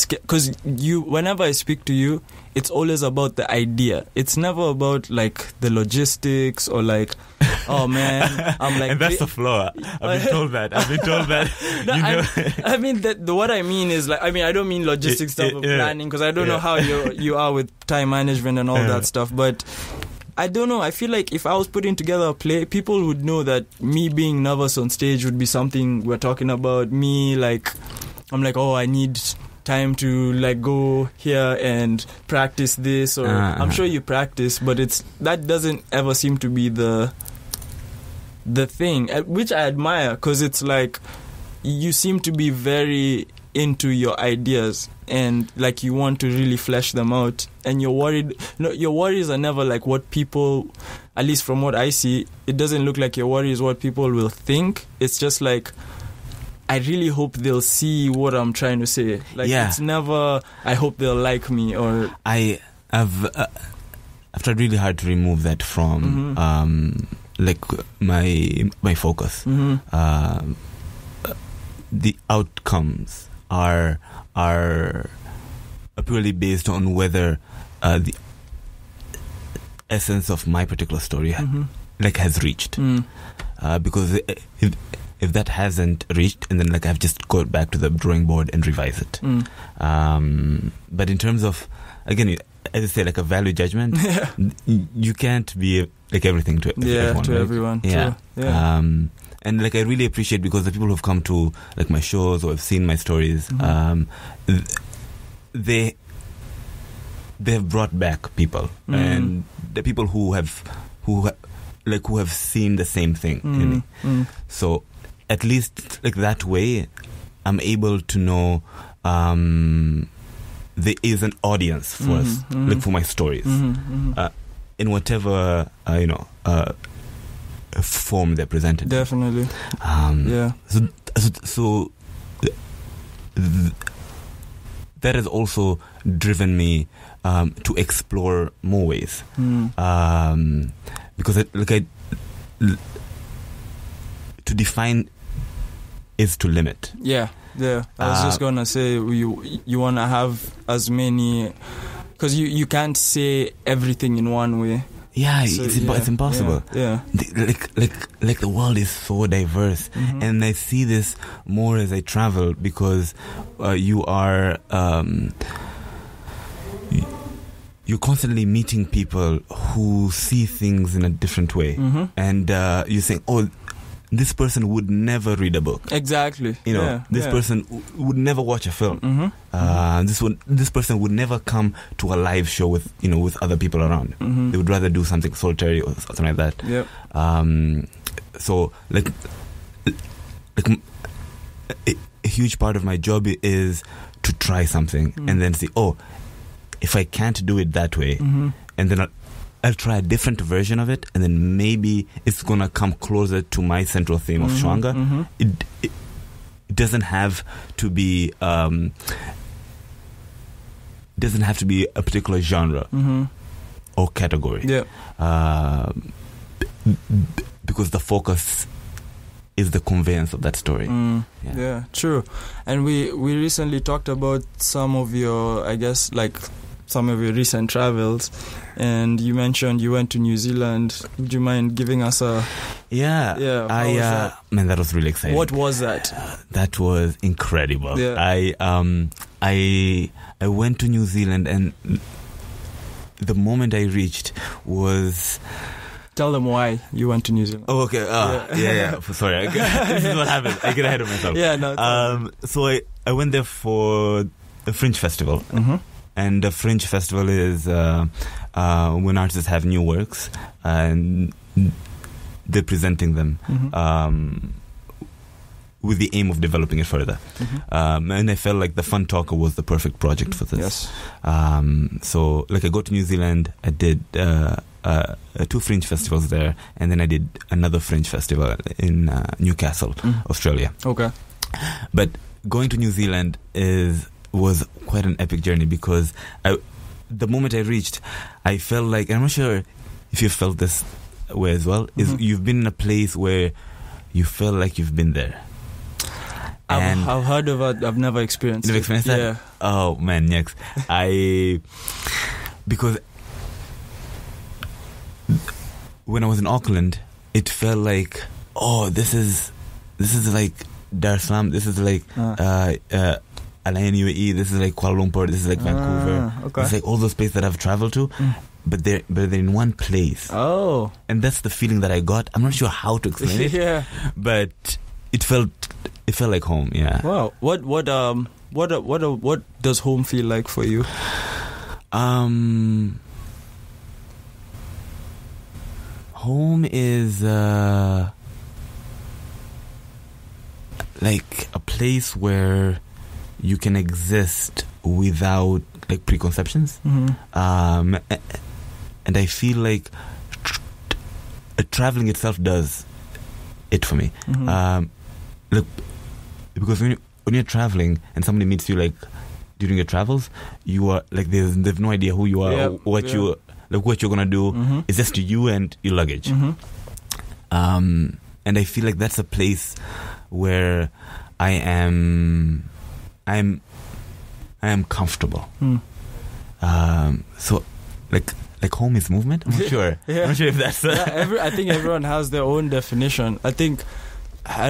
Because whenever I speak to you, it's always about the idea. It's never about like the logistics or like oh man, I'm like, and that's the flaw. I've been told that. No, you know? I mean what I mean is like, I mean, I don't mean logistics stuff of planning, because I don't know how you are with time management and all that stuff, but I don't know. I feel like if I was putting together a play, people would know that me being nervous on stage would be something we're talking about. Me, like, I'm like, oh, I need time to like go here and practice this, or I'm sure you practice, but that doesn't ever seem to be the thing, which I admire, because it's like you seem to be very into your ideas and like you want to really flesh them out, and you're worried. No, your worries are never like what people, at least from what I see, it doesn't look like your worry is what people will think. It's just like, I really hope they'll see what I'm trying to say. Like it's never, I hope they'll like me, or I've tried really hard to remove that from like my focus. The outcomes are purely based on whether the essence of my particular story like has reached. Because if that hasn't reached, and then like I've just got back to the drawing board and revise it. But in terms of, again, as I say, like a value judgment, you can't be like everything to everyone. To right? everyone. Yeah. True. Yeah. And like I really appreciate, because the people who've come to like my shows or have seen my stories, they have brought back people, and the people who have seen the same thing in me. So at least like that way, I'm able to know there is an audience for us, like for my stories, in whatever form they're presented. Definitely. So that has also driven me to explore more ways, because to define is to limit. Yeah. I was just gonna say, you wanna have as many, because you can't say everything in one way. Yeah, so, it's impossible. Yeah. Like the world is so diverse, and I see this more as I travel, because you are you're constantly meeting people who see things in a different way, and you're saying, oh, this person would never read a book. Exactly. This person would never watch a film. This person would never come to a live show with other people around. They would rather do something solitary or something like that. Yep. So like a huge part of my job is to try something and then see, oh, if I can't do it that way, and then I'll try a different version of it, and then maybe it's gonna come closer to my central theme of Shwanga. It doesn't have to be a particular genre or category. Because the focus is the conveyance of that story. Yeah, true. And we recently talked about some of your, I guess, like some of your recent travels, and you mentioned you went to New Zealand. Would you mind giving us a... Man, that was really exciting. What was that? That was incredible. I went to New Zealand, and the moment I reached was... Tell them why you went to New Zealand. Oh, okay. Sorry, this is what happened. I get ahead of myself. So I went there for the Fringe Festival. And the Fringe Festival is when artists have new works and they're presenting them with the aim of developing it further. And I felt like the Fun Talker was the perfect project for this. So like I go to New Zealand, I did 2 Fringe Festivals there, and then I did another Fringe Festival in Newcastle, Australia. Okay. But going to New Zealand was quite an epic journey, because the moment I reached, I felt like, I'm not sure if you felt this way as well, is you've been in a place where you feel like you've been there. I've heard of it. I've never experienced it. You've experienced that? Yeah. Oh man, yes. Because when I was in Auckland, it felt like, oh, this is like Dar-Es-Salaam, this is like Al-Ain UAE, this is like Kuala Lumpur, this is like Vancouver. Okay. It's like all those places that I've traveled to, but they're in one place. Oh. And that's the feeling that I got. I'm not sure how to explain it. Yeah. But it felt like home. Yeah. Wow. What does home feel like for you? Home is like a place where you can exist without like preconceptions. And I feel like traveling itself does it for me. Look, because when you're traveling and somebody meets you like during your travels, you are like they've no idea who you are, what you're gonna do. It's just you and your luggage. And I feel like that's a place where I am comfortable. So like home is movement. I'm not sure. I'm not sure if that's. I think everyone has their own definition. I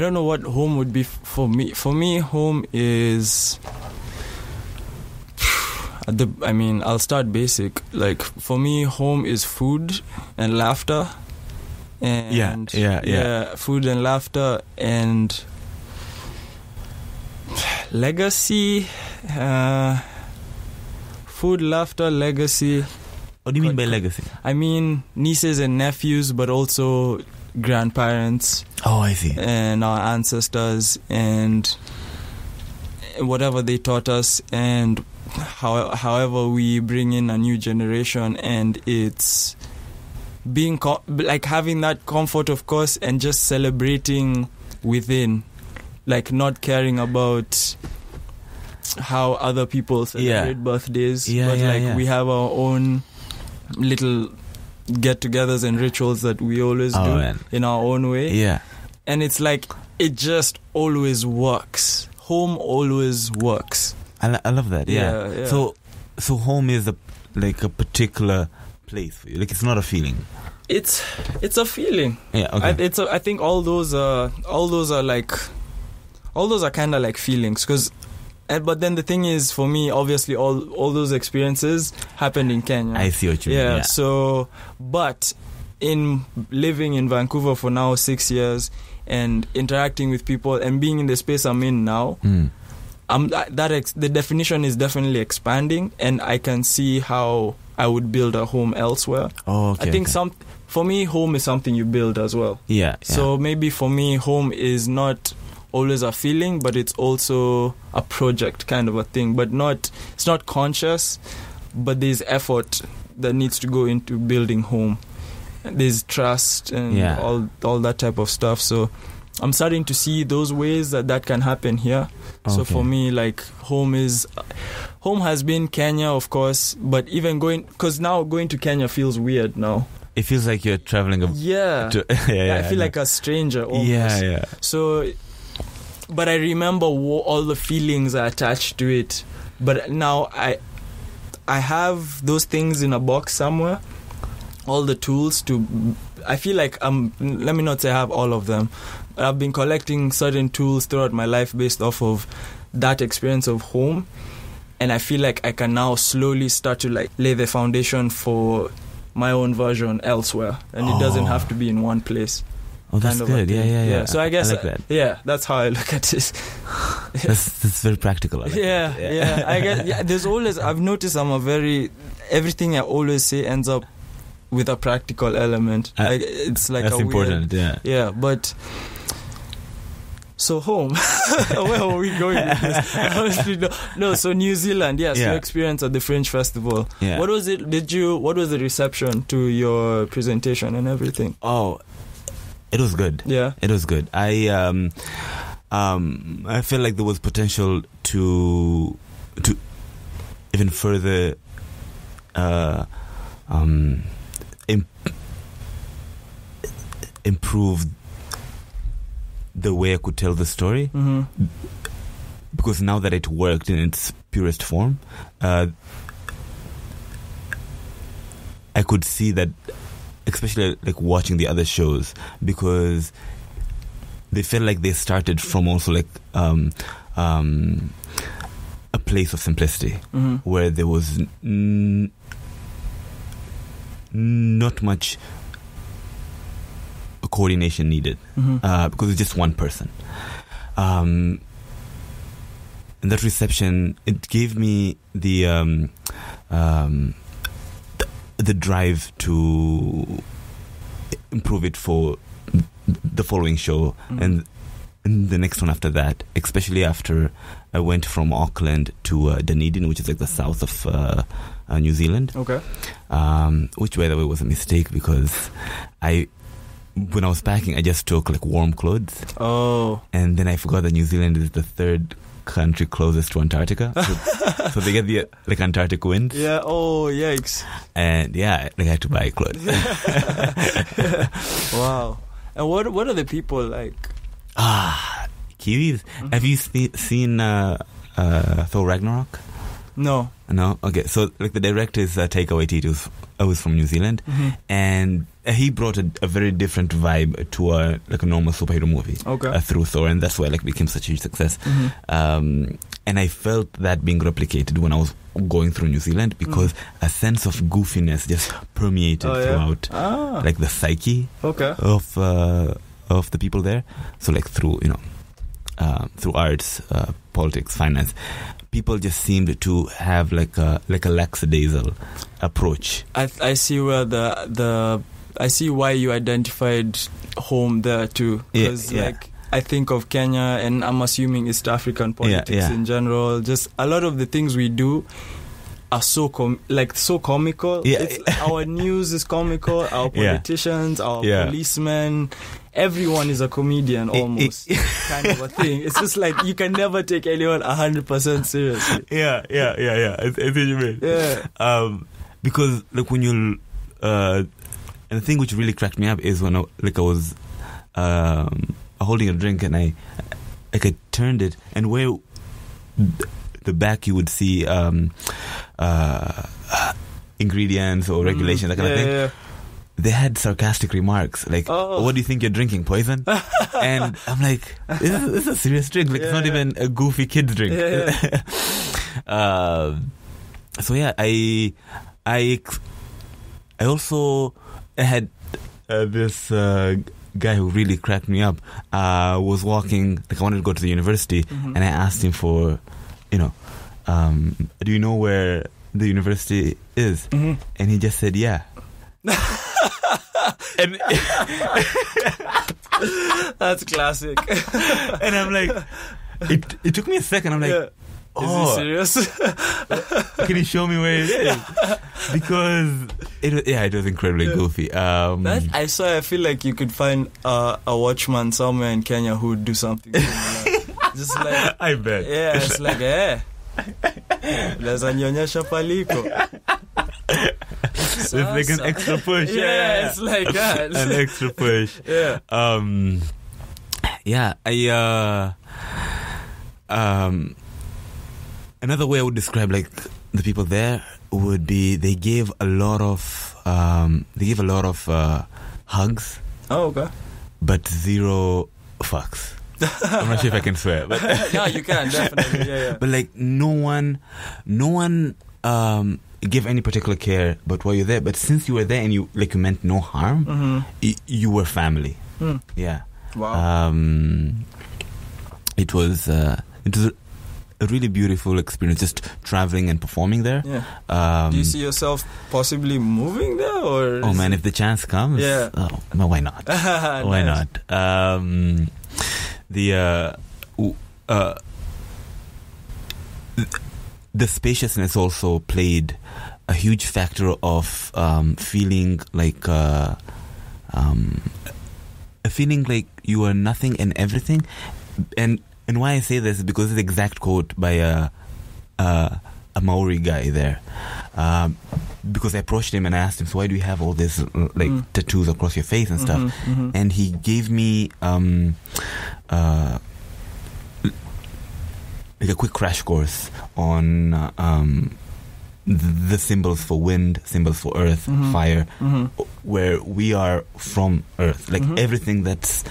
don't know what home would be for me. For me, home is. I'll start basic. Like for me, home is food and laughter. And food and laughter and legacy. Food, laughter, legacy. What do you mean by legacy? I mean nieces and nephews, but also grandparents. Oh, I see. And our ancestors and whatever they taught us, and however we bring in a new generation, and it's being like having that comfort, of course, and just celebrating within, like not caring about how other people celebrate birthdays, but we have our own little get-togethers and rituals that we always do in our own way. Yeah, and it's like it just always works. Home always works. I love that. Yeah. So home is a particular place for you. Like it's not a feeling. It's a feeling. Yeah. Okay. I think all those are kind of like feelings, because. But then the thing is, for me, obviously, all those experiences happened in Kenya. I see what you mean. Yeah. So, but in living in Vancouver for now 6 years and interacting with people and being in the space I'm in now, the definition is definitely expanding, and I can see how I would build a home elsewhere. Oh, okay. I think for me, home is something you build as well. Yeah. So maybe for me, home is not always a feeling, but it's also a project kind of a thing, but it's not conscious, but there's effort that needs to go into building home. There's trust and all that type of stuff. So I'm starting to see those ways that can happen here. Okay. So for me, like home has been Kenya, of course, but even because now going to Kenya feels weird now. It feels like you're traveling. I feel like a stranger almost. Yeah. So. But I remember all the feelings are attached to it. But now I have those things in a box somewhere. All the tools I feel like let me not say I have all of them. I've been collecting certain tools throughout my life based off of that experience of home. And I feel like I can now slowly start to like lay the foundation for my own version elsewhere. And it doesn't have to be in one place. Oh, that's good. Yeah. So I guess, I like that. That's how I look at it. That's very practical. I guess, there's always, I've noticed everything I always say ends up with a practical element. It's like that's important. Yeah, but so home. Where are we going with this? Honestly, no. So New Zealand, yes, your experience at the Fringe Festival. Yeah. What was it? What was the reception to your presentation and everything? Oh. It was good. Yeah. It was good. I feel like there was potential to even further improve the way I could tell the story. Because now that it worked in its purest form, I could see that especially like watching the other shows, because they felt like they started from also like a place of simplicity, where there was not much coordination needed, because it's just one person. And that reception, it gave me the drive to improve it for the following show and the next one after that, especially after I went from Auckland to Dunedin, which is like the south of New Zealand. Okay. Which, by the way, was a mistake, because when I was packing, I just took like warm clothes. Oh. And then I forgot that New Zealand is the third country closest to Antarctica. So they get the like Antarctic winds. Yeah. Oh, yikes. And yeah, like I had to buy clothes. Wow. And what are the people like? Kiwis. Have you seen Thor Ragnarok? No. No? Okay. So like the director is Taika Waititi, who's from New Zealand, and he brought a very different vibe to a normal superhero movie. Okay. Through Thor, and that's why like became such a huge success. And I felt that being replicated when I was going through New Zealand, because a sense of goofiness just permeated throughout like the psyche of the people there. So like through through arts, politics, finance, people just seemed to have like a lackadaisical approach. I see where I see why you identified home there too, because like I think of Kenya, and I'm assuming East African politics in general. Just a lot of the things we do are so comical. Our news is comical. Our politicians, our policemen, everyone is a comedian almost, kind of a thing. It's just like you can never take anyone 100% seriously. Yeah. I see what you mean. Yeah. Because like when you and the thing which really cracked me up is when I was holding a drink, and I turned it, and where the back you would see ingredients or regulations, that kind of thing. Yeah. They had sarcastic remarks like, what do you think you're drinking, poison? And I'm like, this is a serious drink. Like, it's not even a goofy kid's drink. So yeah, I also had this guy who really cracked me up. Was walking, like I wanted to go to the university, and I asked him for, do you know where the university is? And he just said, yeah. And that's classic. And I'm like, it took me a second. I'm like, is he serious? Can you show me where it is? Because it was incredibly goofy. I feel like you could find a watchman somewhere in Kenya who would do something similar. Just like, I bet. Yeah, it's like, Leza nyonyesha paliko. It's like an extra push. Yeah, it's like that. An extra push. Yeah. Another way I would describe like the people there would be they gave a lot of hugs. Oh, okay. But zero fucks. I'm not sure if I can swear, but no, you can definitely. Yeah. But like no one give any particular care about why you're there. But since you were there and you meant no harm, you were family. Yeah. Wow. It was a really beautiful experience, just traveling and performing there. Yeah. Do you see yourself possibly moving there, or? Oh man, if the chance comes, yeah. Oh, no, why not? Why not? The spaciousness also played a huge factor of feeling like you are nothing and everything. And why I say this is because it's the exact quote by a Maori guy there. Because I approached him and I asked him, so why do you have all this tattoos across your face and stuff? And he gave me like a quick crash course on the symbols for wind, symbols for earth, fire, where we are from Earth. Like everything that's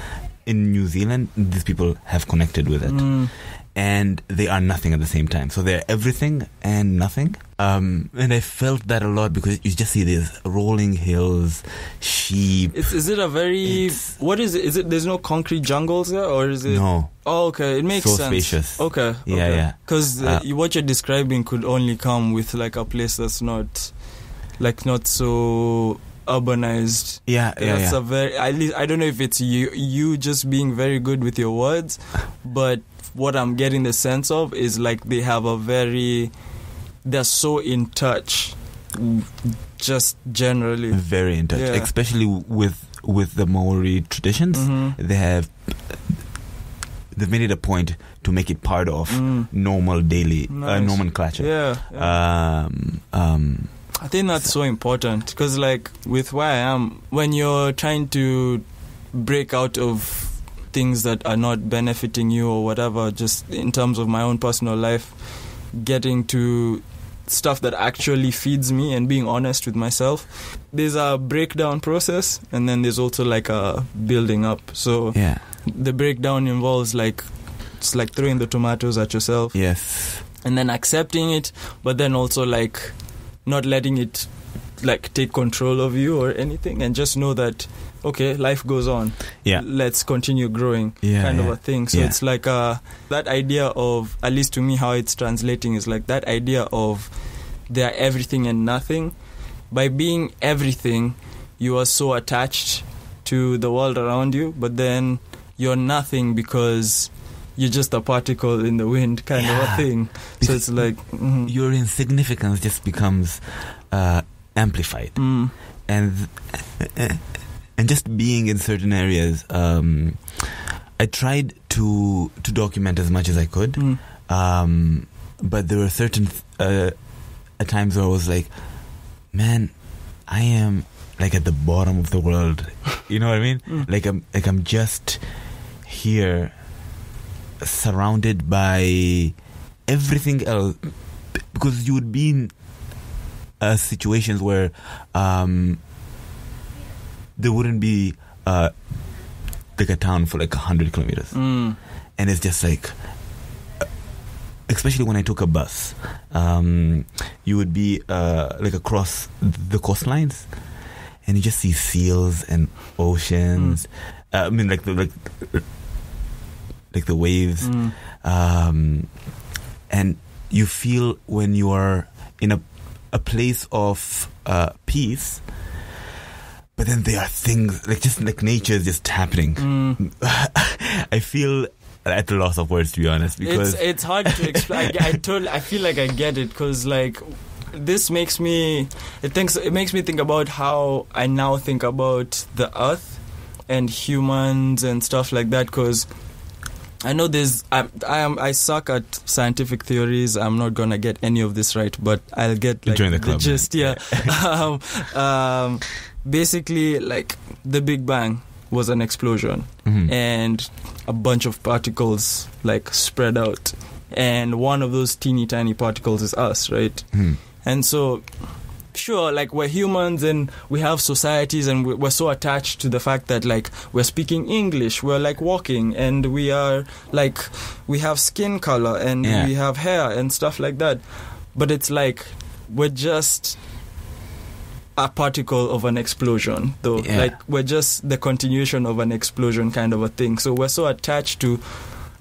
in New Zealand, these people have connected with it. And they are nothing at the same time. So they're everything and nothing. And I felt that a lot because you just see these rolling hills, sheep. Is it a very... What is it? Is it... There's no concrete jungles there? Or is it... No. Oh, okay. It makes sense. So spacious. Okay. Yeah. Because what you're describing could only come with like a place that's not so urbanized. That's a very... At least, I don't know if it's you just being very good with your words, but... What I'm getting the sense of is like they're so in touch, just generally. Very in touch, especially with the Maori traditions. They've made it a point to make it part of normal daily nomenclature. I think that's so important because like with where I am, when you're trying to break out of things that are not benefiting you or whatever, just in terms of my own personal life, getting to stuff that actually feeds me and being honest with myself, there's a breakdown process and then there's also like a building up. So the breakdown involves like it's like throwing the tomatoes at yourself, and then accepting it, but then also like not letting it like take control of you or anything, and just know that okay, life goes on. Let's continue growing, kind of a thing. So it's like that idea of, at least to me, how it's translating is like that idea of they are everything and nothing. By being everything, you are so attached to the world around you, but then you're nothing because you're just a particle in the wind, kind of a thing. So it's like your insignificance just becomes amplified, and just being in certain areas, I tried to document as much as I could, but there were certain times where I was like, man, I am like at the bottom of the world. You know what I mean? Like I'm just here, surrounded by everything else, because you would be in situations where there wouldn't be like a town for like 100 kilometers, and it's just like, especially when I took a bus, you would be like across the coastlines, and you just see seals and oceans. I mean, like the waves, and you feel when you are in a place of peace. But then there are things like just like nature is just happening. I feel at a loss of words, to be honest, because it's hard to explain. I feel like I get it, because like this makes me think about how I now think about the earth and humans and stuff like that, because I know I suck at scientific theories. I'm not gonna get any of this right, but I'll get like the gist. Basically, like the Big Bang was an explosion, and a bunch of particles like spread out, and one of those teeny tiny particles is us, right? And so, sure, like we're humans and we have societies, and we're so attached to the fact that like we're speaking English, we're like walking, and we are like, we have skin color and we have hair and stuff like that. But it's like we're just a particle of an explosion, though. Like we're just the continuation of an explosion, kind of a thing. So we're so attached to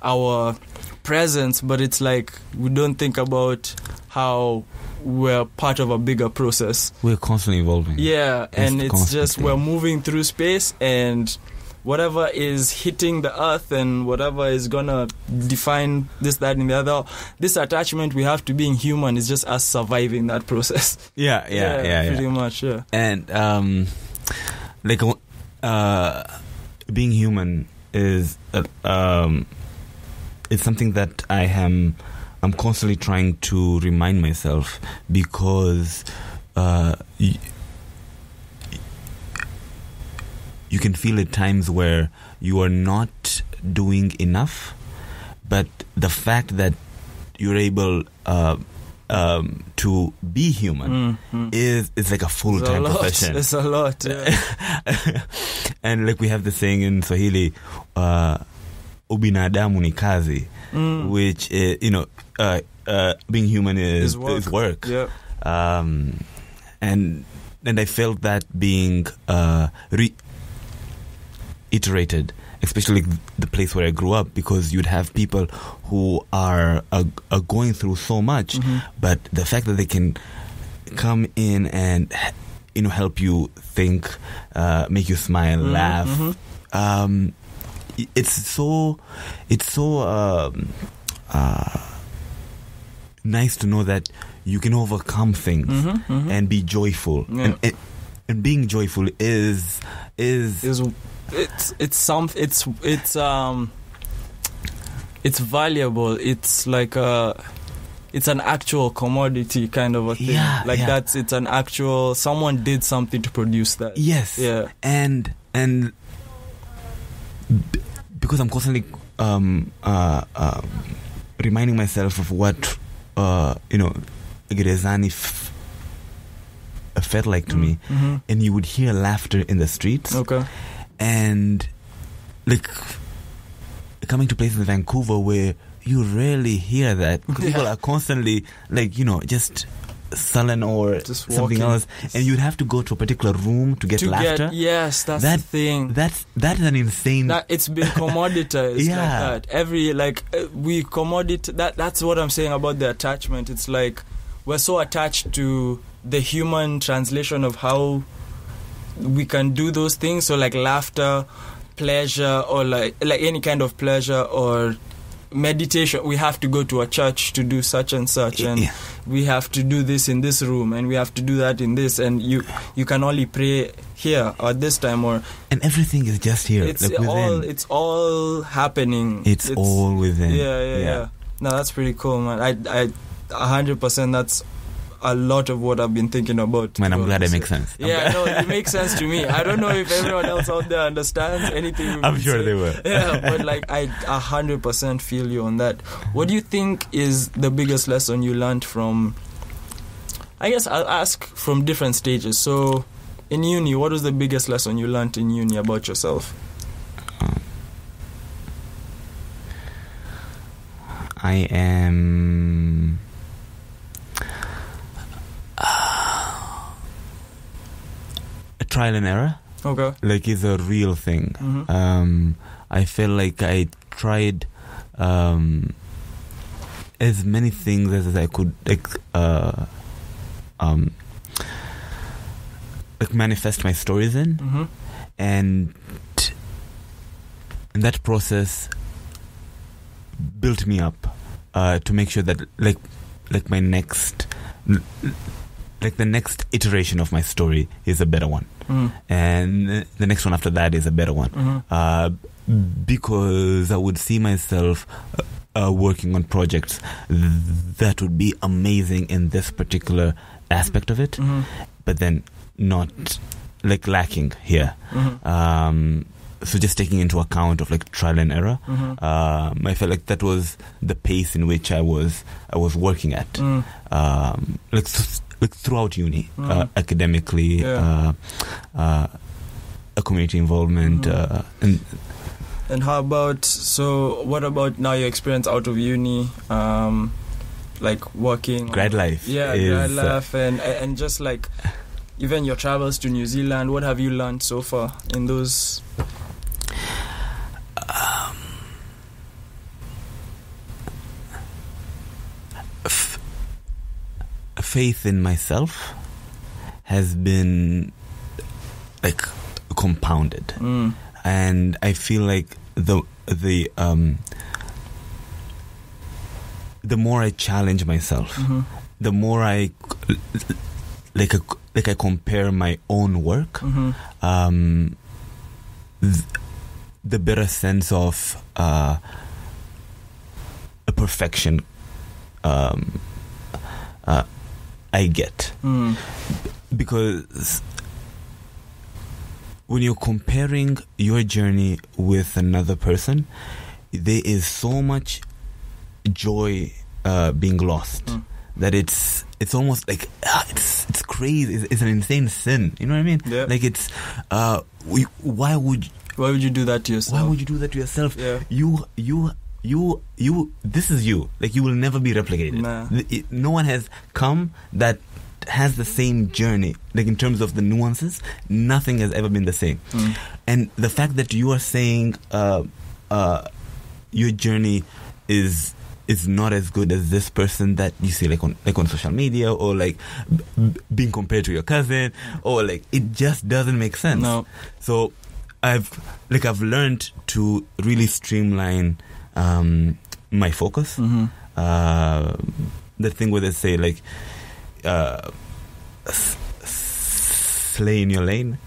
our presence, but it's like we don't think about how we're part of a bigger process. We're constantly evolving. And it's just we're moving through space, and whatever is hitting the earth and whatever is gonna define this, that, and the other, this attachment we have to being human is just us surviving that process. Pretty much. And like being human is it's something that I'm constantly trying to remind myself, because you can feel at times where you are not doing enough, but the fact that you're able to be human is like a full-time profession. It's a lot, yeah. And like we have the saying in Swahili, ubinadamu ni kazi, which is, being human is work. Yeah. And I felt that being reiterated, especially the place where I grew up, because you'd have people who are going through so much, but the fact that they can come in and help you think, make you smile, laugh, it's so nice to know that you can overcome things and be joyful, and being joyful is valuable. It's like it's an actual commodity kind of a thing. It's an actual, someone did something to produce that. Yes. Yeah. And because I'm constantly reminding myself of what Gerezani felt like to me, and you would hear laughter in the streets. Okay. And like coming to places in Vancouver where you rarely hear that, because people are constantly just sullen or just something else, and you'd have to go to a particular room to get laughter. Yes, that's the thing. That is an insane. It's been commoditized like that. We commoditize. That's what I'm saying about the attachment. It's like we're so attached to the human translation of how we can do those things. So like laughter, pleasure, or like any kind of pleasure or meditation, we have to go to a church to do such and such, and we have to do this in this room, and we have to do that in this, and you can only pray here or this time, and everything is just here. It's all happening. It's all within. Yeah. No, that's pretty cool, man. I 100%. That's a lot of what I've been thinking about. Man, I'm glad it makes sense. It makes sense to me. I don't know if everyone else out there understands anything. I'm sure they will. Yeah, but I 100% feel you on that. What do you think is the biggest lesson you learned from, I guess I'll ask from different stages. So in uni, what was the biggest lesson you learned in uni about yourself? I am trial and error. Okay. Like, it's a real thing. I feel like I tried as many things as I could manifest my stories in, and that process built me up to make sure that like my next the next iteration of my story is a better one, and the next one after that is a better one, because I would see myself working on projects that would be amazing in this particular aspect of it, but then not lacking here. So just taking into account of trial and error, I felt like that was the pace in which I was working at, throughout uni, academically, a community involvement, and how about, so what about now your experience out of uni, working grad life? Grad life, and just even your travels to New Zealand. What have you learned so far in those? Faith in myself has been compounded, and I feel like the more I challenge myself, the more I I compare my own work, the better sense of a perfection I get, because when you're comparing your journey with another person, there is so much joy being lost that it's almost like it's crazy. It's an insane sin. You know what I mean? Yeah. Like it's why would you do that to yourself? Why would you do that to yourself? Yeah. You. This is you. Like you will never be replicated. Nah. No one has come that has the same journey. Like in terms of the nuances, nothing has ever been the same. And the fact that you are saying your journey is not as good as this person that you see like on social media, or like being compared to your cousin, or like it just doesn't make sense. No. So I've learned to really streamline my focus. The thing where they say like slay in your lane.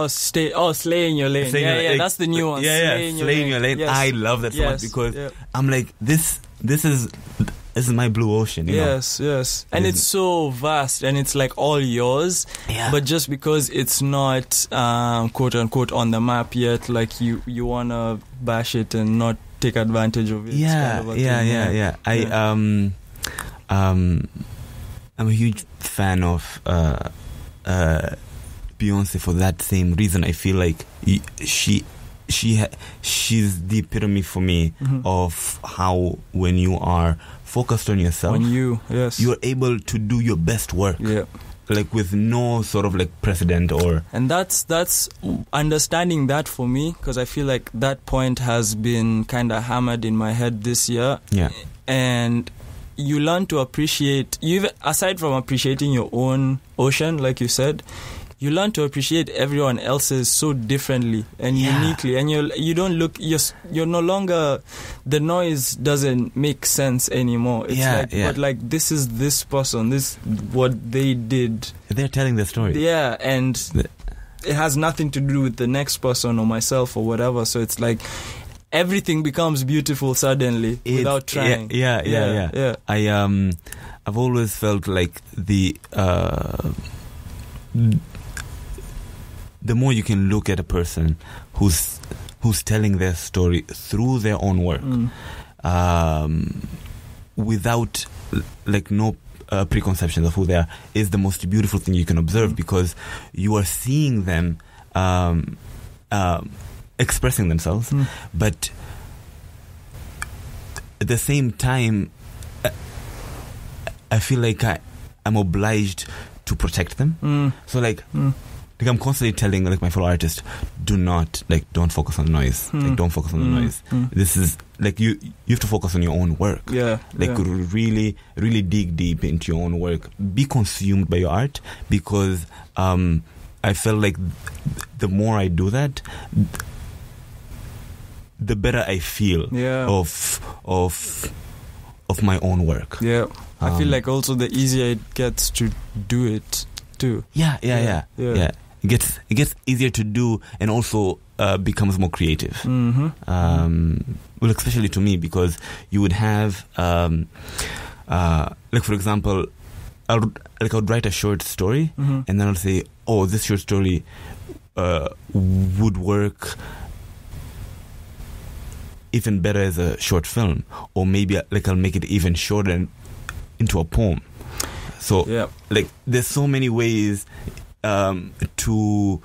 Slay in your lane. Yeah, that's the new one. Slay in your lane. Yes. I love that so much because I'm like, this is my blue ocean. You know? Yes. And it's so vast, and it's like all yours. Yeah. But just because it's not quote unquote on the map yet, like you wanna bash it and not take advantage of it. Yeah. I'm a huge fan of Beyonce for that same reason. I feel like she's the epitome for me of how when you are focused on yourself, you're able to do your best work. Yeah. Like with no sort of like precedent and that's understanding that for me, because I feel like that point has been kind of hammered in my head this year. Yeah. And you learn to appreciate, aside from appreciating your own ocean, like you said, you learn to appreciate everyone else's so differently and uniquely, and you don't look, you're no longer, the noise doesn't make sense anymore. It's but like this is this person, this what they did. They're telling the story. Yeah, and it has nothing to do with the next person or myself or whatever. So it's like everything becomes beautiful suddenly without trying. Yeah. I've always felt like the more you can look at a person who's telling their story through their own work, without like no preconceptions of who they are, is the most beautiful thing you can observe, because you are seeing them expressing themselves, but at the same time I feel like I'm obliged to protect them. So like I'm constantly telling like my fellow artists, don't focus on the noise. Like don't focus on the noise. This is like you have to focus on your own work. Really, really dig deep into your own work. Be consumed by your art, because I felt like the more I do that, the better I feel of my own work. Yeah. I feel like also the easier it gets to do it too. Yeah. It gets easier to do, and also becomes more creative. Well, especially to me, because you would have like for example, I would write a short story, and then I'll say, oh, this short story would work even better as a short film, or maybe like I'll make it even shorter and into a poem. So like there's so many ways to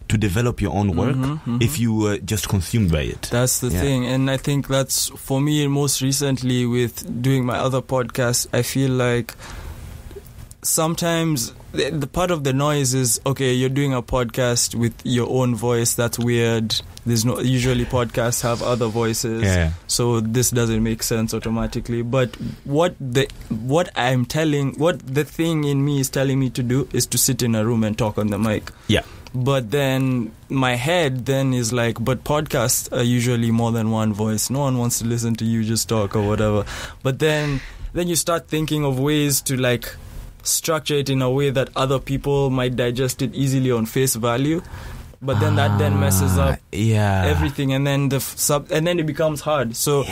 develop your own work if you were just consumed by it. That's the thing, and I think that's for me most recently with doing my other podcast. I feel like sometimes the part of the noise is, okay, you're doing a podcast with your own voice, that's weird. There's no, usually podcasts have other voices, so this doesn't make sense automatically. But what the thing in me is telling me to do is to sit in a room and talk on the mic. Yeah. But then my head then is like, but podcasts are usually more than one voice. No one wants to listen to you just talk or whatever. But then you start thinking of ways to like structure it in a way that other people might digest it easily on face value. But then that then messes up everything, and then and then it becomes hard. So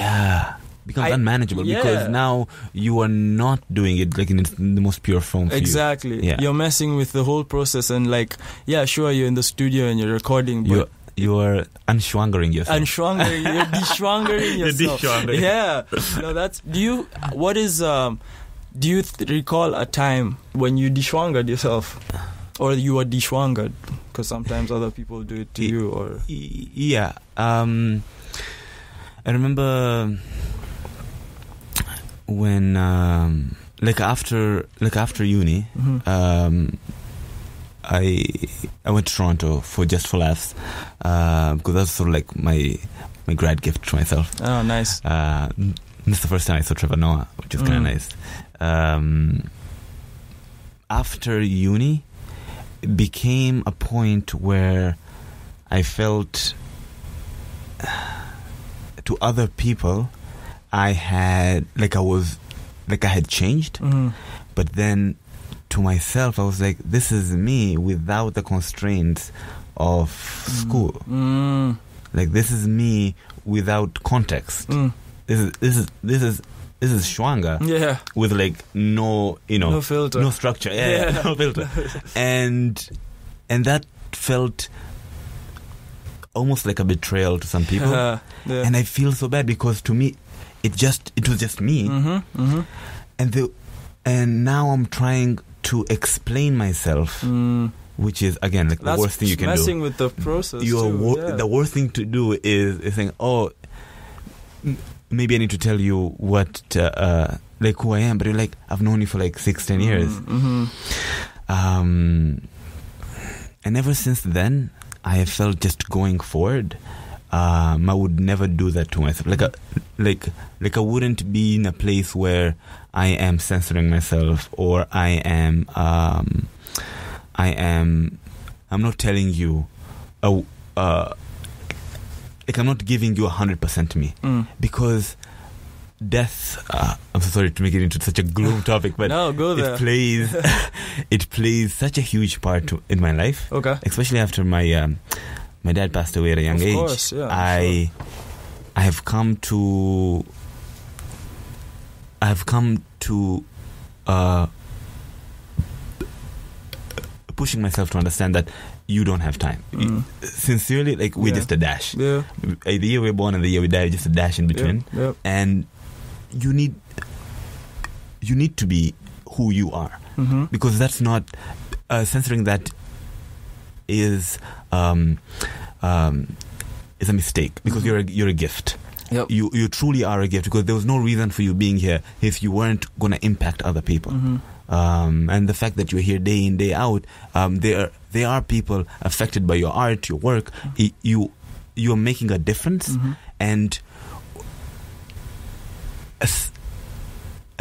becomes unmanageable, because now you are not doing it like in the most pure form for you. You're messing with the whole process, and like sure, you're in the studio and you're recording, but you're unshwangering yourself. You're de-shwangering yourself. de-shwangering. Yeah. No, that's. Do you recall a time when you de-shwangered yourself, or you were de-shwangered? Because sometimes other people do it to you, or. Yeah. I remember when, like after uni, I went to Toronto for laughs, because that's sort of like my grad gift to myself. Oh, nice. This is the first time I saw Trevor Noah, which is kind of nice. After uni, it became a point where I felt to other people I had changed, but then to myself I was like, this is me without the constraints of school. Like, this is me without context. This is Shwanga, with like no filter, no structure, no filter, and that felt almost like a betrayal to some people, and I feel so bad because to me it was just me, and now I'm trying to explain myself, which is again like the worst thing you can do. Messing with the process. The worst thing to do is saying, oh, maybe I need to tell you what like who I am, but you're like, I've known you for like 6-10 years, and ever since then I have felt just going forward, I would never do that to myself. Like I wouldn't be in a place where I am censoring myself, or I'm not telling you like I'm not giving you 100% me, because death, I'm so sorry to make it into such a gloom topic, but no, go there. It plays such a huge part in my life, especially after my dad passed away at a young age. Course, yeah, I have come to pushing myself to understand that you don't have time. Sincerely, like, we're just a dash. The year we're born and the year we die, just a dash in between. And you need to be who you are, because that's not censoring that is a mistake, because you're a gift. You truly are a gift, because there was no reason for you being here if you weren't going to impact other people. And the fact that you're here day in, day out, there are people affected by your art, your work. You're making a difference, and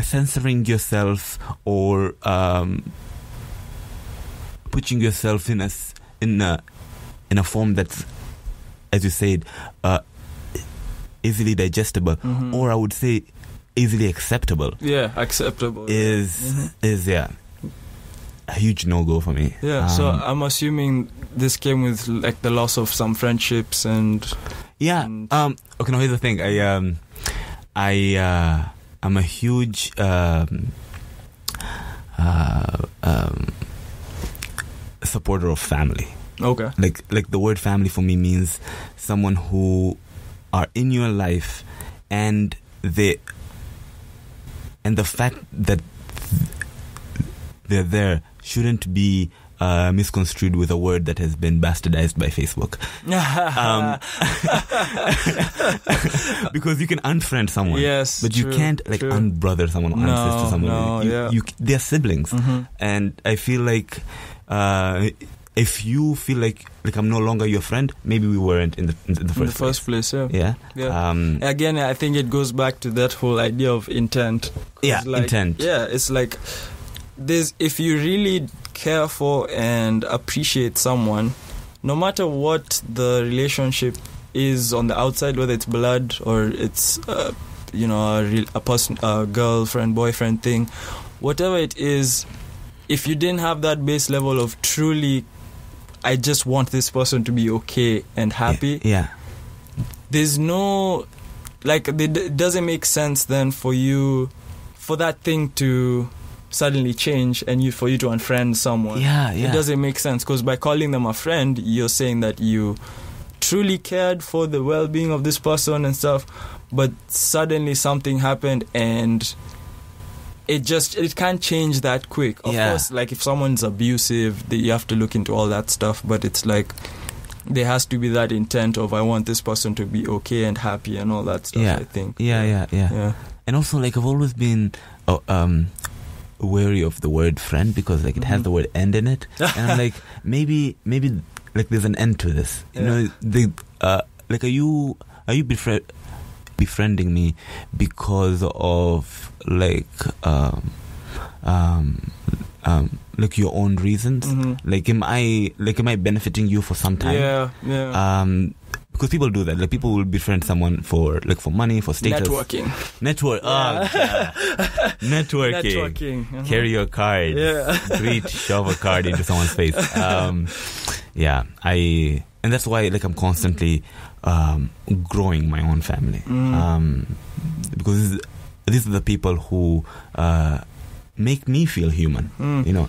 censoring yourself or putting yourself in a form that's, as you said, easily digestible, or I would say easily acceptable. Acceptable is a huge no-go for me. So I'm assuming this came with like the loss of some friendships and okay, now here's the thing. I'm a huge supporter of family. Like the word family for me means someone who are in your life, and the fact that they're there shouldn't be misconstrued with a word that has been bastardized by Facebook. Because you can unfriend someone, but you can't unbrother someone or unsister someone. They're siblings, and I feel like if you feel like I'm no longer your friend, maybe we weren't in the first place. Again, I think it goes back to that whole idea of intent. Intent. It's like if you really care for and appreciate someone, no matter what the relationship is on the outside, whether it's blood or it's a person, a girlfriend, boyfriend thing, whatever it is, if you didn't have that base level of truly, I just want this person to be okay and happy, there's no, it doesn't make sense then for that thing to suddenly change and for you to unfriend someone. It doesn't make sense, because by calling them a friend, you're saying that you truly cared for the well-being of this person and stuff, but suddenly something happened and it can't change that quick. Of course, like if someone's abusive, you have to look into all that stuff, but it's like there has to be that intent of I want this person to be okay and happy and all that stuff. I think. Yeah. And also, like, I've always been wary of the word friend because, like, it has the word end in it, and I'm like, maybe, like, there's an end to this. You know, like, are you befriending me because of like like your own reasons? Like, am I benefiting you for some time? Because people do that. Like, people will befriend someone for money, for status. Networking. Networking. Carry your card. Greet, shove a card into someone's face. And that's why, like, I'm constantly growing my own family. Because these are the people who make me feel human. You know,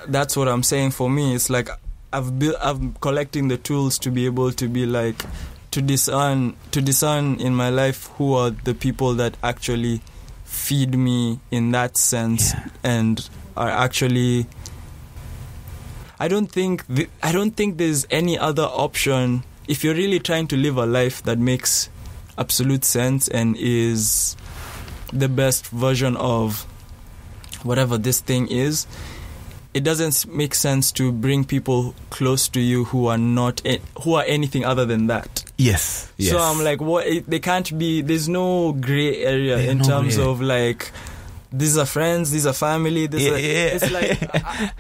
that's what I'm saying. For me, it's like I'm collecting the tools to be able to be like to discern in my life who are the people that actually feed me in that sense and are actually. I don't think there's any other option if you're really trying to live a life that makes absolute sense and is the best version of whatever this thing is. It doesn't make sense to bring people close to you who are anything other than that. Yes. So I'm like, what? They can't be. There's no gray area in terms of like, these are friends, these are family. It's like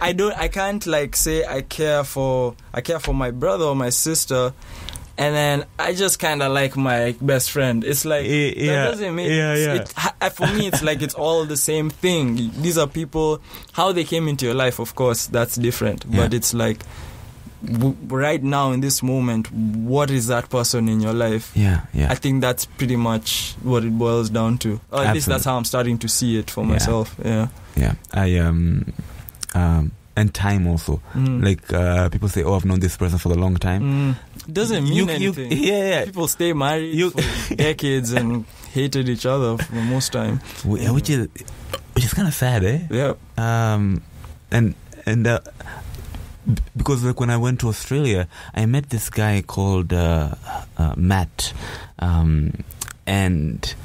I can't like say I care for my brother or my sister, and then I just kind of like my best friend. It's like that doesn't make for me. It's like it's all the same thing. These are people. How they came into your life, of course, that's different. But it's like right now in this moment, what is that person in your life? I think that's pretty much what it boils down to. Or at least that's how I'm starting to see it for myself. And time also. Like people say, I've known this person for a long time. Doesn't mean anything. People stay married for decades and hated each other for most time. Which is kind of sad, eh? And because like when I went to Australia, I met this guy called Matt, and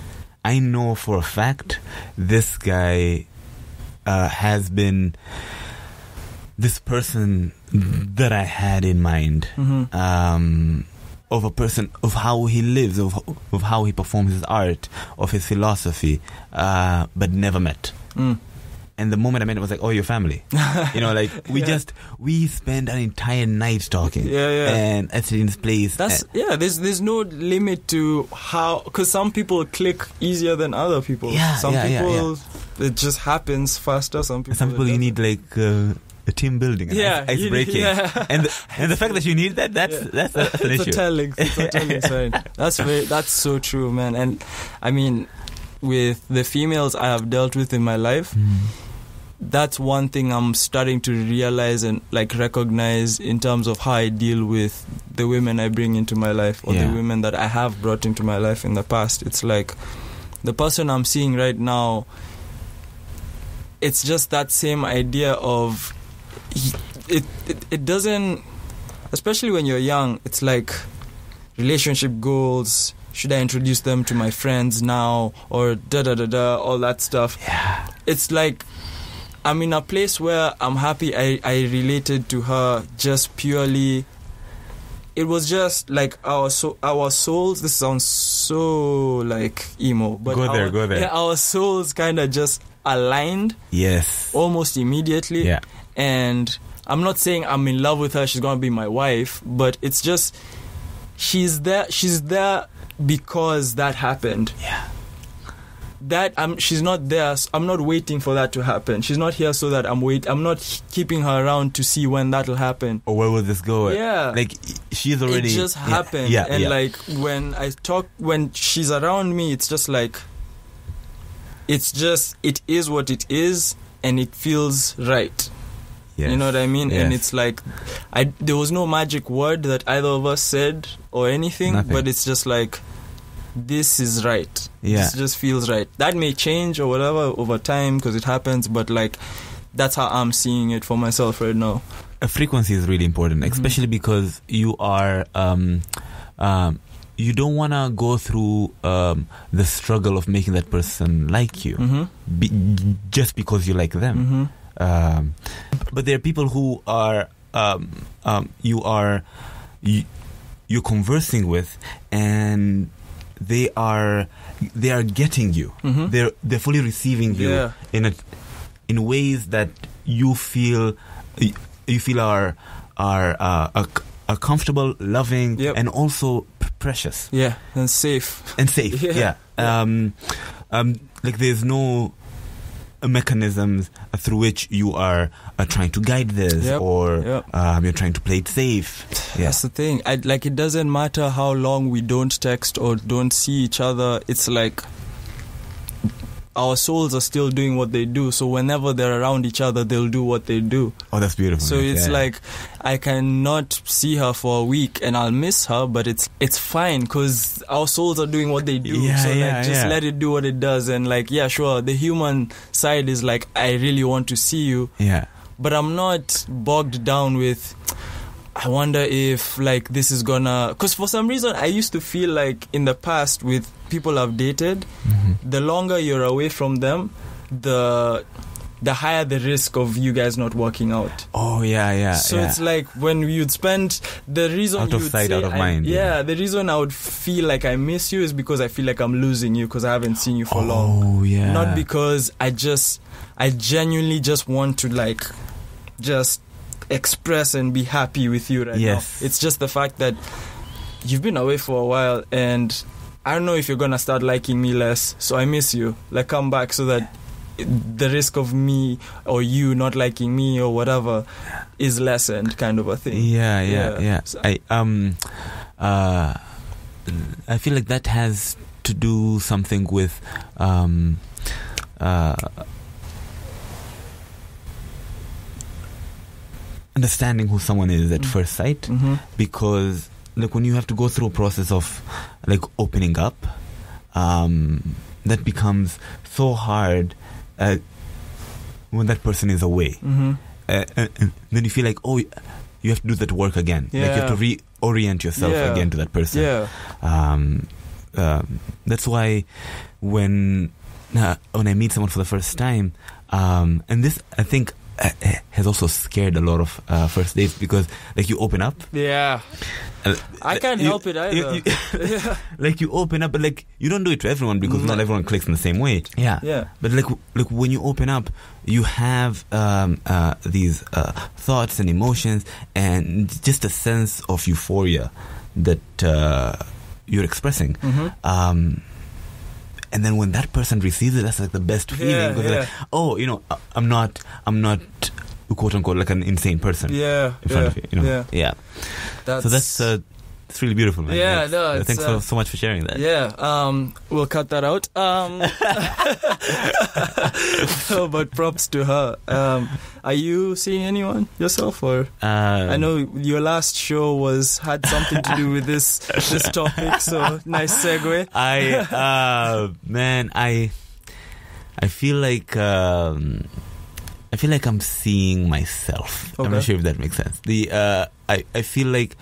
I know for a fact this guy has been this person that I had in mind, of a person, of how he lives, of how he performs his art, of his philosophy, but never met. And the moment I met him, I was like, oh, you're family. You know, like, we spend an entire night talking. And I sit in this place. There's no limit to how, because some people click easier than other people. Some people, it just happens faster. Some people you need, like, a team building, ice breaking. And the fact that you need that's an issue. It's a telling sign. That's so true, man. And I mean, with the females I have dealt with in my life, that's one thing I'm starting to realize and like recognize in terms of how I deal with the women I bring into my life, or the women that I have brought into my life in the past. It's like the person I'm seeing right now, it's just that same idea of it doesn't, especially when you're young, it's like relationship goals. Should I introduce them to my friends now, or all that stuff? It's like I'm in a place where I'm happy I related to her just purely. It was just like our souls. This sounds so like emo, but go there. Yeah, our souls kind of just aligned. Yes. Almost immediately. Yeah. And I'm not saying I'm in love with her. She's gonna be my wife, but it's just she's there because that happened. She's not there. I'm not waiting for that to happen. She's not here so that I'm not keeping her around to see when that'll happen. Or where will this go? Like she's already. It just happened. Like when she's around me, it's just like. It is what it is, and it feels right. Yes. You know what I mean? Yes. And it's like, there was no magic word that either of us said or anything, Nothing. but it's just like, this is right. Yeah. This just feels right. That may change or whatever over time because it happens, but like, that's how I'm seeing it for myself right now. A frequency is really important, especially because you are you don't want to go through the struggle of making that person like you just because you like them. But there are people who are you're conversing with, and they are getting you. They're fully receiving you in ways that you feel are comfortable, loving, and also precious. Yeah, and safe. Yeah. Like there's no mechanisms through which you are trying to guide this, or you're trying to play it safe. Yeah. That's the thing. Like, it doesn't matter how long we don't text or don't see each other. It's like our souls are still doing what they do. So whenever they're around each other, they'll do what they do. Oh, that's beautiful. So it's like, I cannot see her for a week and I'll miss her, but it's fine because our souls are doing what they do. Just let it do what it does. And like, yeah, sure, the human side is like, I really want to see you. Yeah. But I'm not bogged down with, I wonder if like this is gonna, because for some reason I used to feel like in the past with people I've dated, the longer you're away from them, the higher the risk of you guys not working out. Oh yeah. So it's like when you'd spend, the reason out of sight, out of mind. The reason I would feel like I miss you is because I feel like I'm losing you because I haven't seen you for long. Oh yeah. Not because I genuinely just want to like just express and be happy with you right now. It's just the fact that you've been away for a while and I don't know if you're gonna start liking me less, so I miss you. Like, come back so that the risk of me or you not liking me or whatever is lessened, kind of a thing. Yeah. So, I feel like that has to do something with understanding who someone is at first sight, because like when you have to go through a process of like opening up, that becomes so hard when that person is away. And then you feel like, oh, you have to do that work again. Like you have to reorient yourself again to that person. That's why when I meet someone for the first time, and this I think has also scared a lot of first dates, because like you open up. I can't help it either. Like you open up, but like you don't do it to everyone because not everyone clicks in the same way. But like when you open up, you have these thoughts and emotions and just a sense of euphoria that you're expressing. And then when that person receives it, that's like the best feeling, because they're like, oh, you know, I'm not quote unquote like an insane person in front of you, you know. So that's it's really beautiful, man. Thanks so much for sharing that. We'll cut that out. But props to her. Are you seeing anyone yourself, or I know your last show had something to do with this topic, so nice segue. I feel like I'm seeing myself. I'm not sure if that makes sense. I feel like,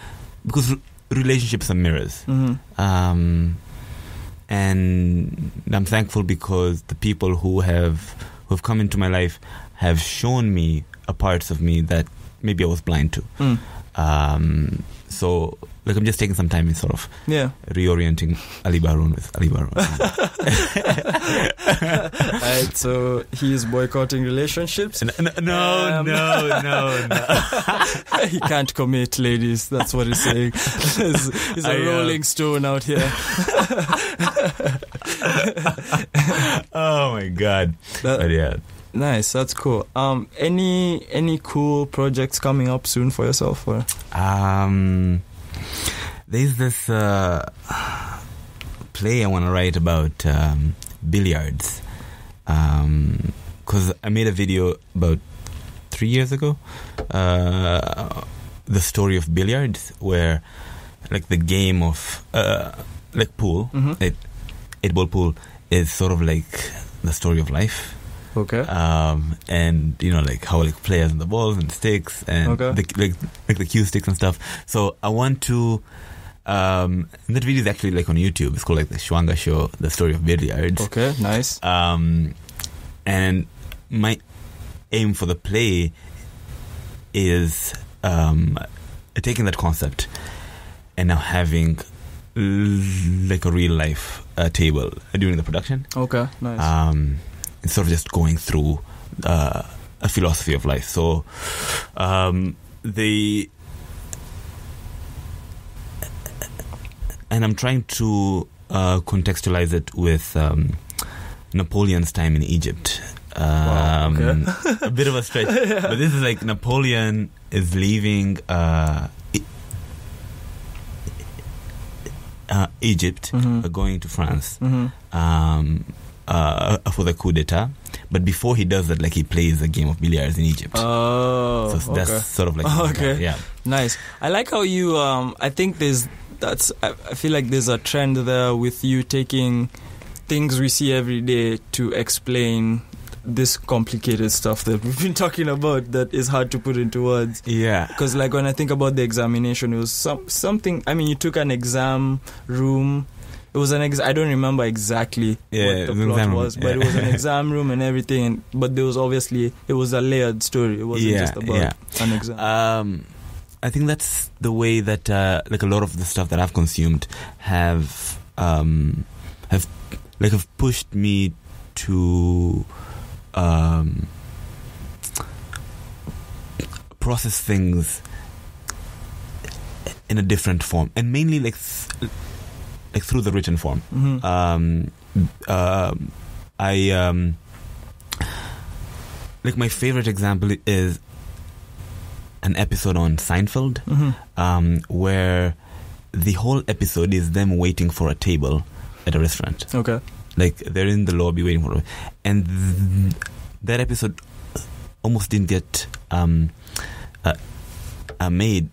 because relationships are mirrors, and I'm thankful because the people who have come into my life have shown me a parts of me that maybe I was blind to. So like I'm just taking some time in sort of reorienting Ali Baharoon with Ali Baharoon. Right, so he is boycotting relationships. No. He can't commit, ladies. That's what he's saying. He's a rolling stone out here. Oh my God. But yeah. Nice, that's cool. Any cool projects coming up soon for yourself? Or? There's this play I want to write about billiards, because I made a video about 3 years ago, the story of billiards, where like the game of like pool, 8-ball pool, is sort of like the story of life. Okay. And like how like players and the balls and the sticks and the cue sticks and stuff. So I want to. And that video is actually like on YouTube. It's called like the Shwanga Show, the story of billiards. Okay, nice. And my aim for the play is taking that concept and now having like a real life table during the production. Okay, nice. Instead of just going through a philosophy of life. So and I'm trying to contextualize it with Napoleon's time in Egypt. Wow, okay. A bit of a stretch, but this is like Napoleon is leaving Egypt, going to France for the coup d'etat. But before he does that, like he plays a game of billiards in Egypt. Oh, so that's sort of like okay, nice. I like how you. I think I feel like there's a trend there with you taking things we see every day to explain this complicated stuff that we've been talking about that is hard to put into words. Yeah. Because like when I think about the examination, it was something. I mean, you took an exam room. It was an I don't remember exactly what the plot was, but it was an exam room and everything. But there was obviously it was a layered story. It wasn't just about an exam. I think that's the way that like a lot of the stuff that I've consumed have pushed me to process things in a different form, and mainly like through the written form. I like my favorite example is an episode on Seinfeld, where the whole episode is them waiting for a table at a restaurant. Okay. Like they're in the lobby waiting for it. And that episode almost didn't get made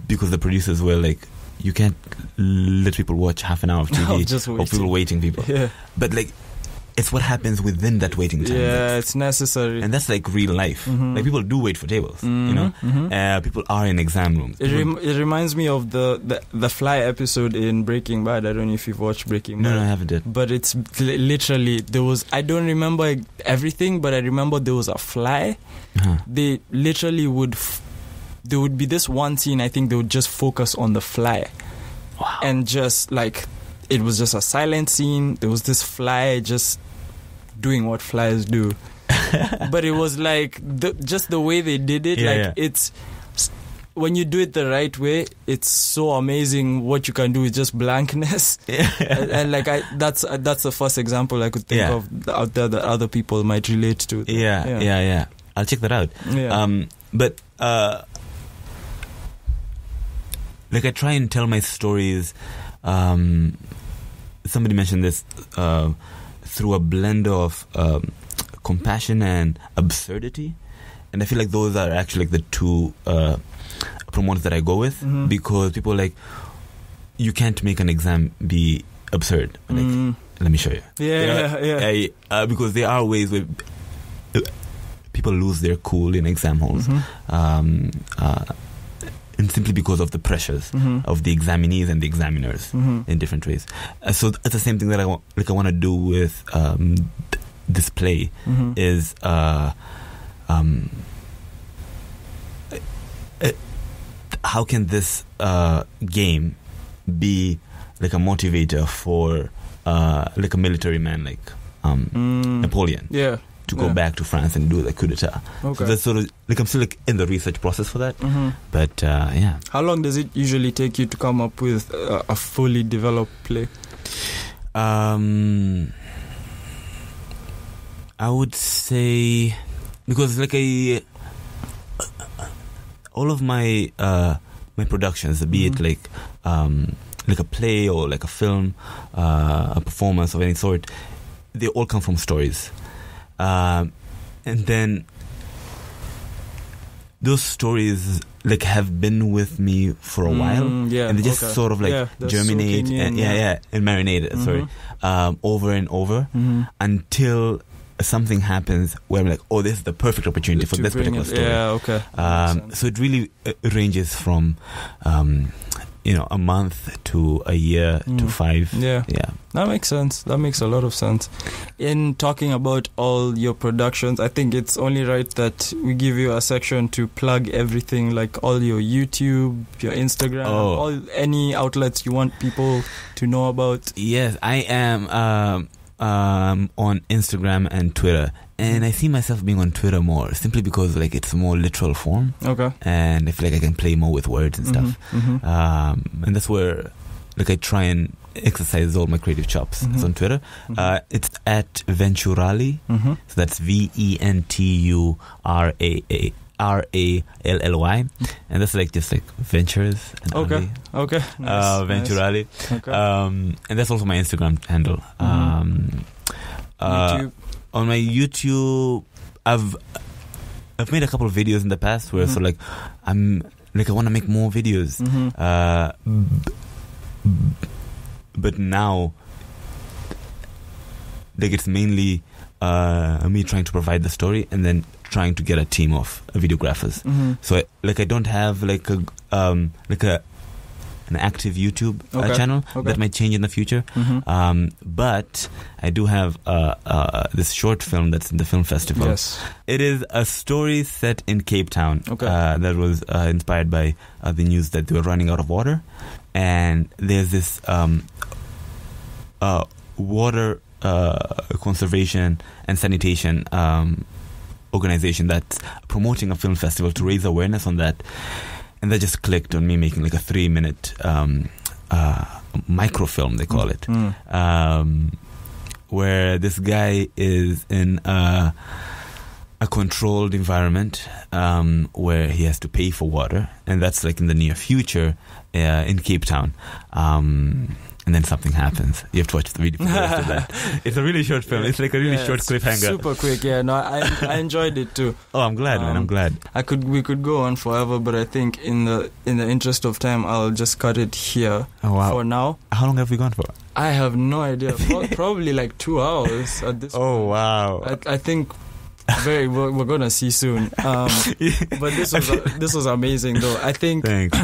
because the producers were like, you can't let people watch half an hour of TV of people waiting people. Yeah. But like, it's what happens within that waiting time. Yeah, it's necessary. And that's like real life. Like people do wait for tables, people are in exam rooms. It reminds me of the fly episode in Breaking Bad. I don't know if you've watched Breaking Bad. No, I haven't yet. But it's literally, I don't remember everything, but I remember there was a fly. They literally there would be this one scene, I think they would just focus on the fly. Wow. And just like, it was just a silent scene. There was this fly just doing what flies do. But it was like, just the way they did it, it's, when you do it the right way, it's so amazing what you can do with just blankness. And like, that's the first example I could think of out there that other people might relate to. Yeah. I'll check that out. But like I try and tell my stories. Somebody mentioned this through a blend of compassion and absurdity, and I feel like those are actually like the two promoters that I go with, because people are like, you can't make an exam be absurd. Like, let me show you. Because there are ways where people lose their cool in exam halls. And simply because of the pressures of the examinees and the examiners in different ways. So it's the same thing that I want to do with this play is how can this game be like a motivator for like a military man like Napoleon? To go back to France and do the coup d'etat. Okay. So that's sort of like I'm still like in the research process for that. But how long does it usually take you to come up with a fully developed play? I would say, because like all of my my productions, be it like a play or like a film, a performance of any sort, they all come from stories. And then those stories like have been with me for a while, and they just sort of like germinate and marinate. Over and over until something happens where I'm like, oh, this is the perfect opportunity for this particular story. So it really ranges from a month to a year to 5. That makes sense. That makes a lot of sense. In talking about all your productions, I think it's only right that we give you a section to plug everything, like all your YouTube, your Instagram, all any outlets you want people to know about. Yes, I am on Instagram and Twitter, and I see myself being on Twitter more simply because like it's more literal form, and I feel like I can play more with words and stuff, and that's where like I try and exercise all my creative chops. It's on Twitter. It's at Venturally, so that's VENTURALLY, and that's like just like ventures and nice. Venturally. And that's also my Instagram handle. YouTube. On my YouTube, I've made a couple of videos in the past where so like I want to make more videos, but now like it's mainly me trying to provide the story and then trying to get a team of videographers. So I don't have like an active YouTube channel. That might change in the future, but I do have this short film that's in the film festival. It is a story set in Cape Town that was inspired by the news that they were running out of water, and there's this water conservation and sanitation organization that's promoting a film festival to raise awareness on that. And that just clicked on me making like a 3-minute microfilm, they call it, where this guy is in a controlled environment where he has to pay for water, and that's like in the near future in Cape Town. And then something happens. You have to watch the video for the rest of that. It's a really short film. It's like a really short cliffhanger. Super quick, No, I enjoyed it too. Oh, I'm glad, man. I'm glad. We could go on forever, but I think in the interest of time, I'll just cut it here for now. How long have we gone for? I have no idea. Probably like 2 hours at this point. Oh, wow. I think we're gonna see soon. But this was amazing, though. I think. Thanks.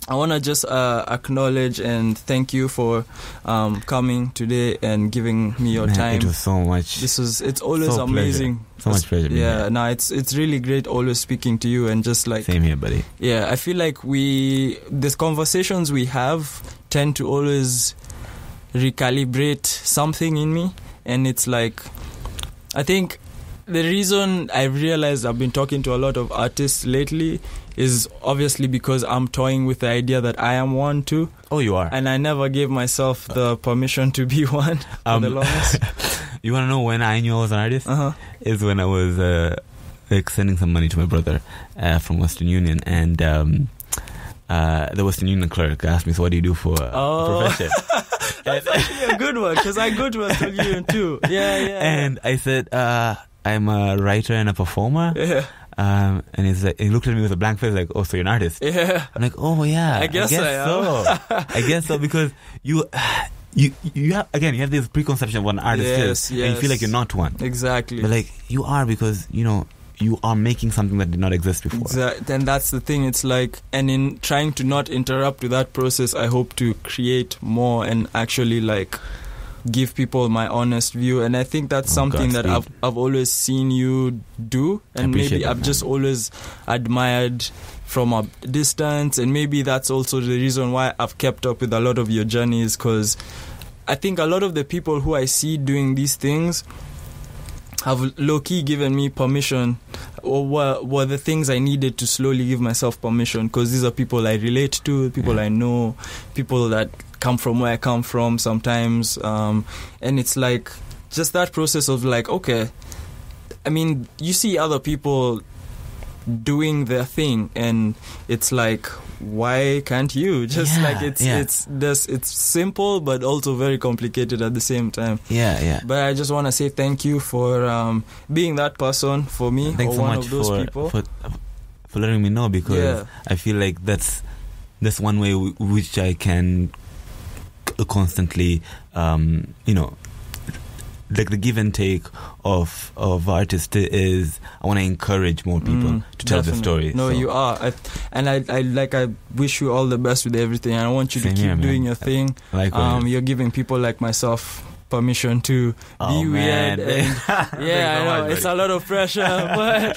I want to just acknowledge and thank you for coming today and giving me your time. It was so much. It's always so amazing. So much pleasure. It's really great always speaking to you, and just like same here, buddy. Yeah, I feel like these conversations we have tend to always recalibrate something in me, and it's like I think the reason I've realized I've been talking to a lot of artists lately is obviously because I'm toying with the idea that I am one too. Oh, you are? And I never gave myself the permission to be one for the longest. You want to know when I knew I was an artist? Is when I was sending some money to my brother from Western Union, and the Western Union clerk asked me, so what do you do for a profession? That's actually a good one, because I go to Western Union too. And I said, I'm a writer and a performer. And he's like, he looked at me with a blank face, like, "Oh, so you're an artist?" I'm like, "Oh, yeah, I guess so. I guess so, because you have this preconception of what an artist is, and you feel like you're not one. Exactly. But like you are, because you are making something that did not exist before. Exactly. And that's the thing. It's like, and in trying to not interrupt with that process, I hope to create more and actually like give people my honest view. And I think that's something that I've always seen you do, and maybe I've just always admired from a distance, and maybe that's also the reason why I've kept up with a lot of your journeys, because I think a lot of the people who I see doing these things have low-key given me permission, or were the things I needed to slowly give myself permission, because these are people I relate to, people I know, people that come from where I come from sometimes, and it's like just that process of like, okay, I mean, you see other people doing their thing, and it's like, why can't you? Just it's simple but also very complicated at the same time. But I just want to say thank you for being that person for me. Thanks or so one much of those people. for letting me know, because Yeah. I feel like that's one way which I can constantly, like the give and take of artists is, I want to encourage more people to tell the story. No, so. you are. I wish you all the best with everything. I want you to Same keep here, doing man. your thing. Likewise. You're giving people like myself permission to be man. weird. And yeah, I know it's a lot of pressure, but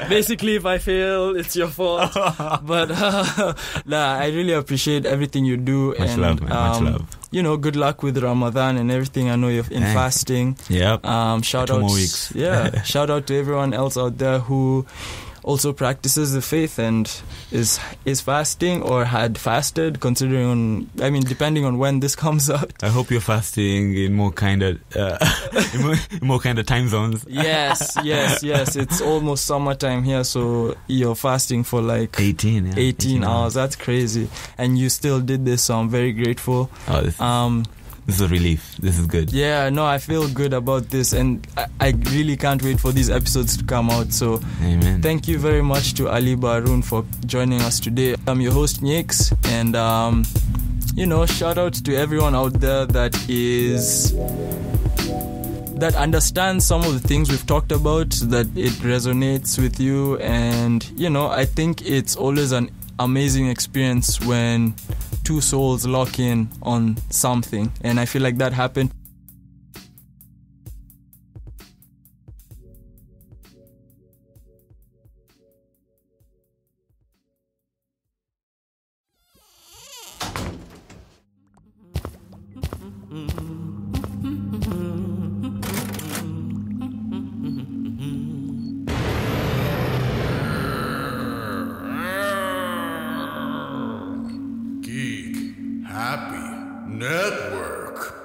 basically, if I fail, it's your fault. But nah, I really appreciate everything you do. Much love, man. Much love. Good luck with Ramadan and everything. I know you're in Thanks. fasting. Yep. Shout 2 out, more weeks. yeah. Shout out to everyone else out there who also practices the faith and is fasting or had fasted, depending on when this comes out. I hope you're fasting in more kind of time zones. Yes. It's almost summertime here, so you're fasting for like 18 hours. That's crazy, and you still did this. So I'm very grateful. This is a relief. This is good. Yeah, no, I feel good about this, and I really can't wait for these episodes to come out. So, Amen. Thank you very much to Ali Baharoon for joining us today. I'm your host, Nyx, and shout out to everyone out there that understands some of the things we've talked about, that it resonates with you, and I think it's always an amazing experience when two souls lock in on something, and I feel like that happened. Happy Network.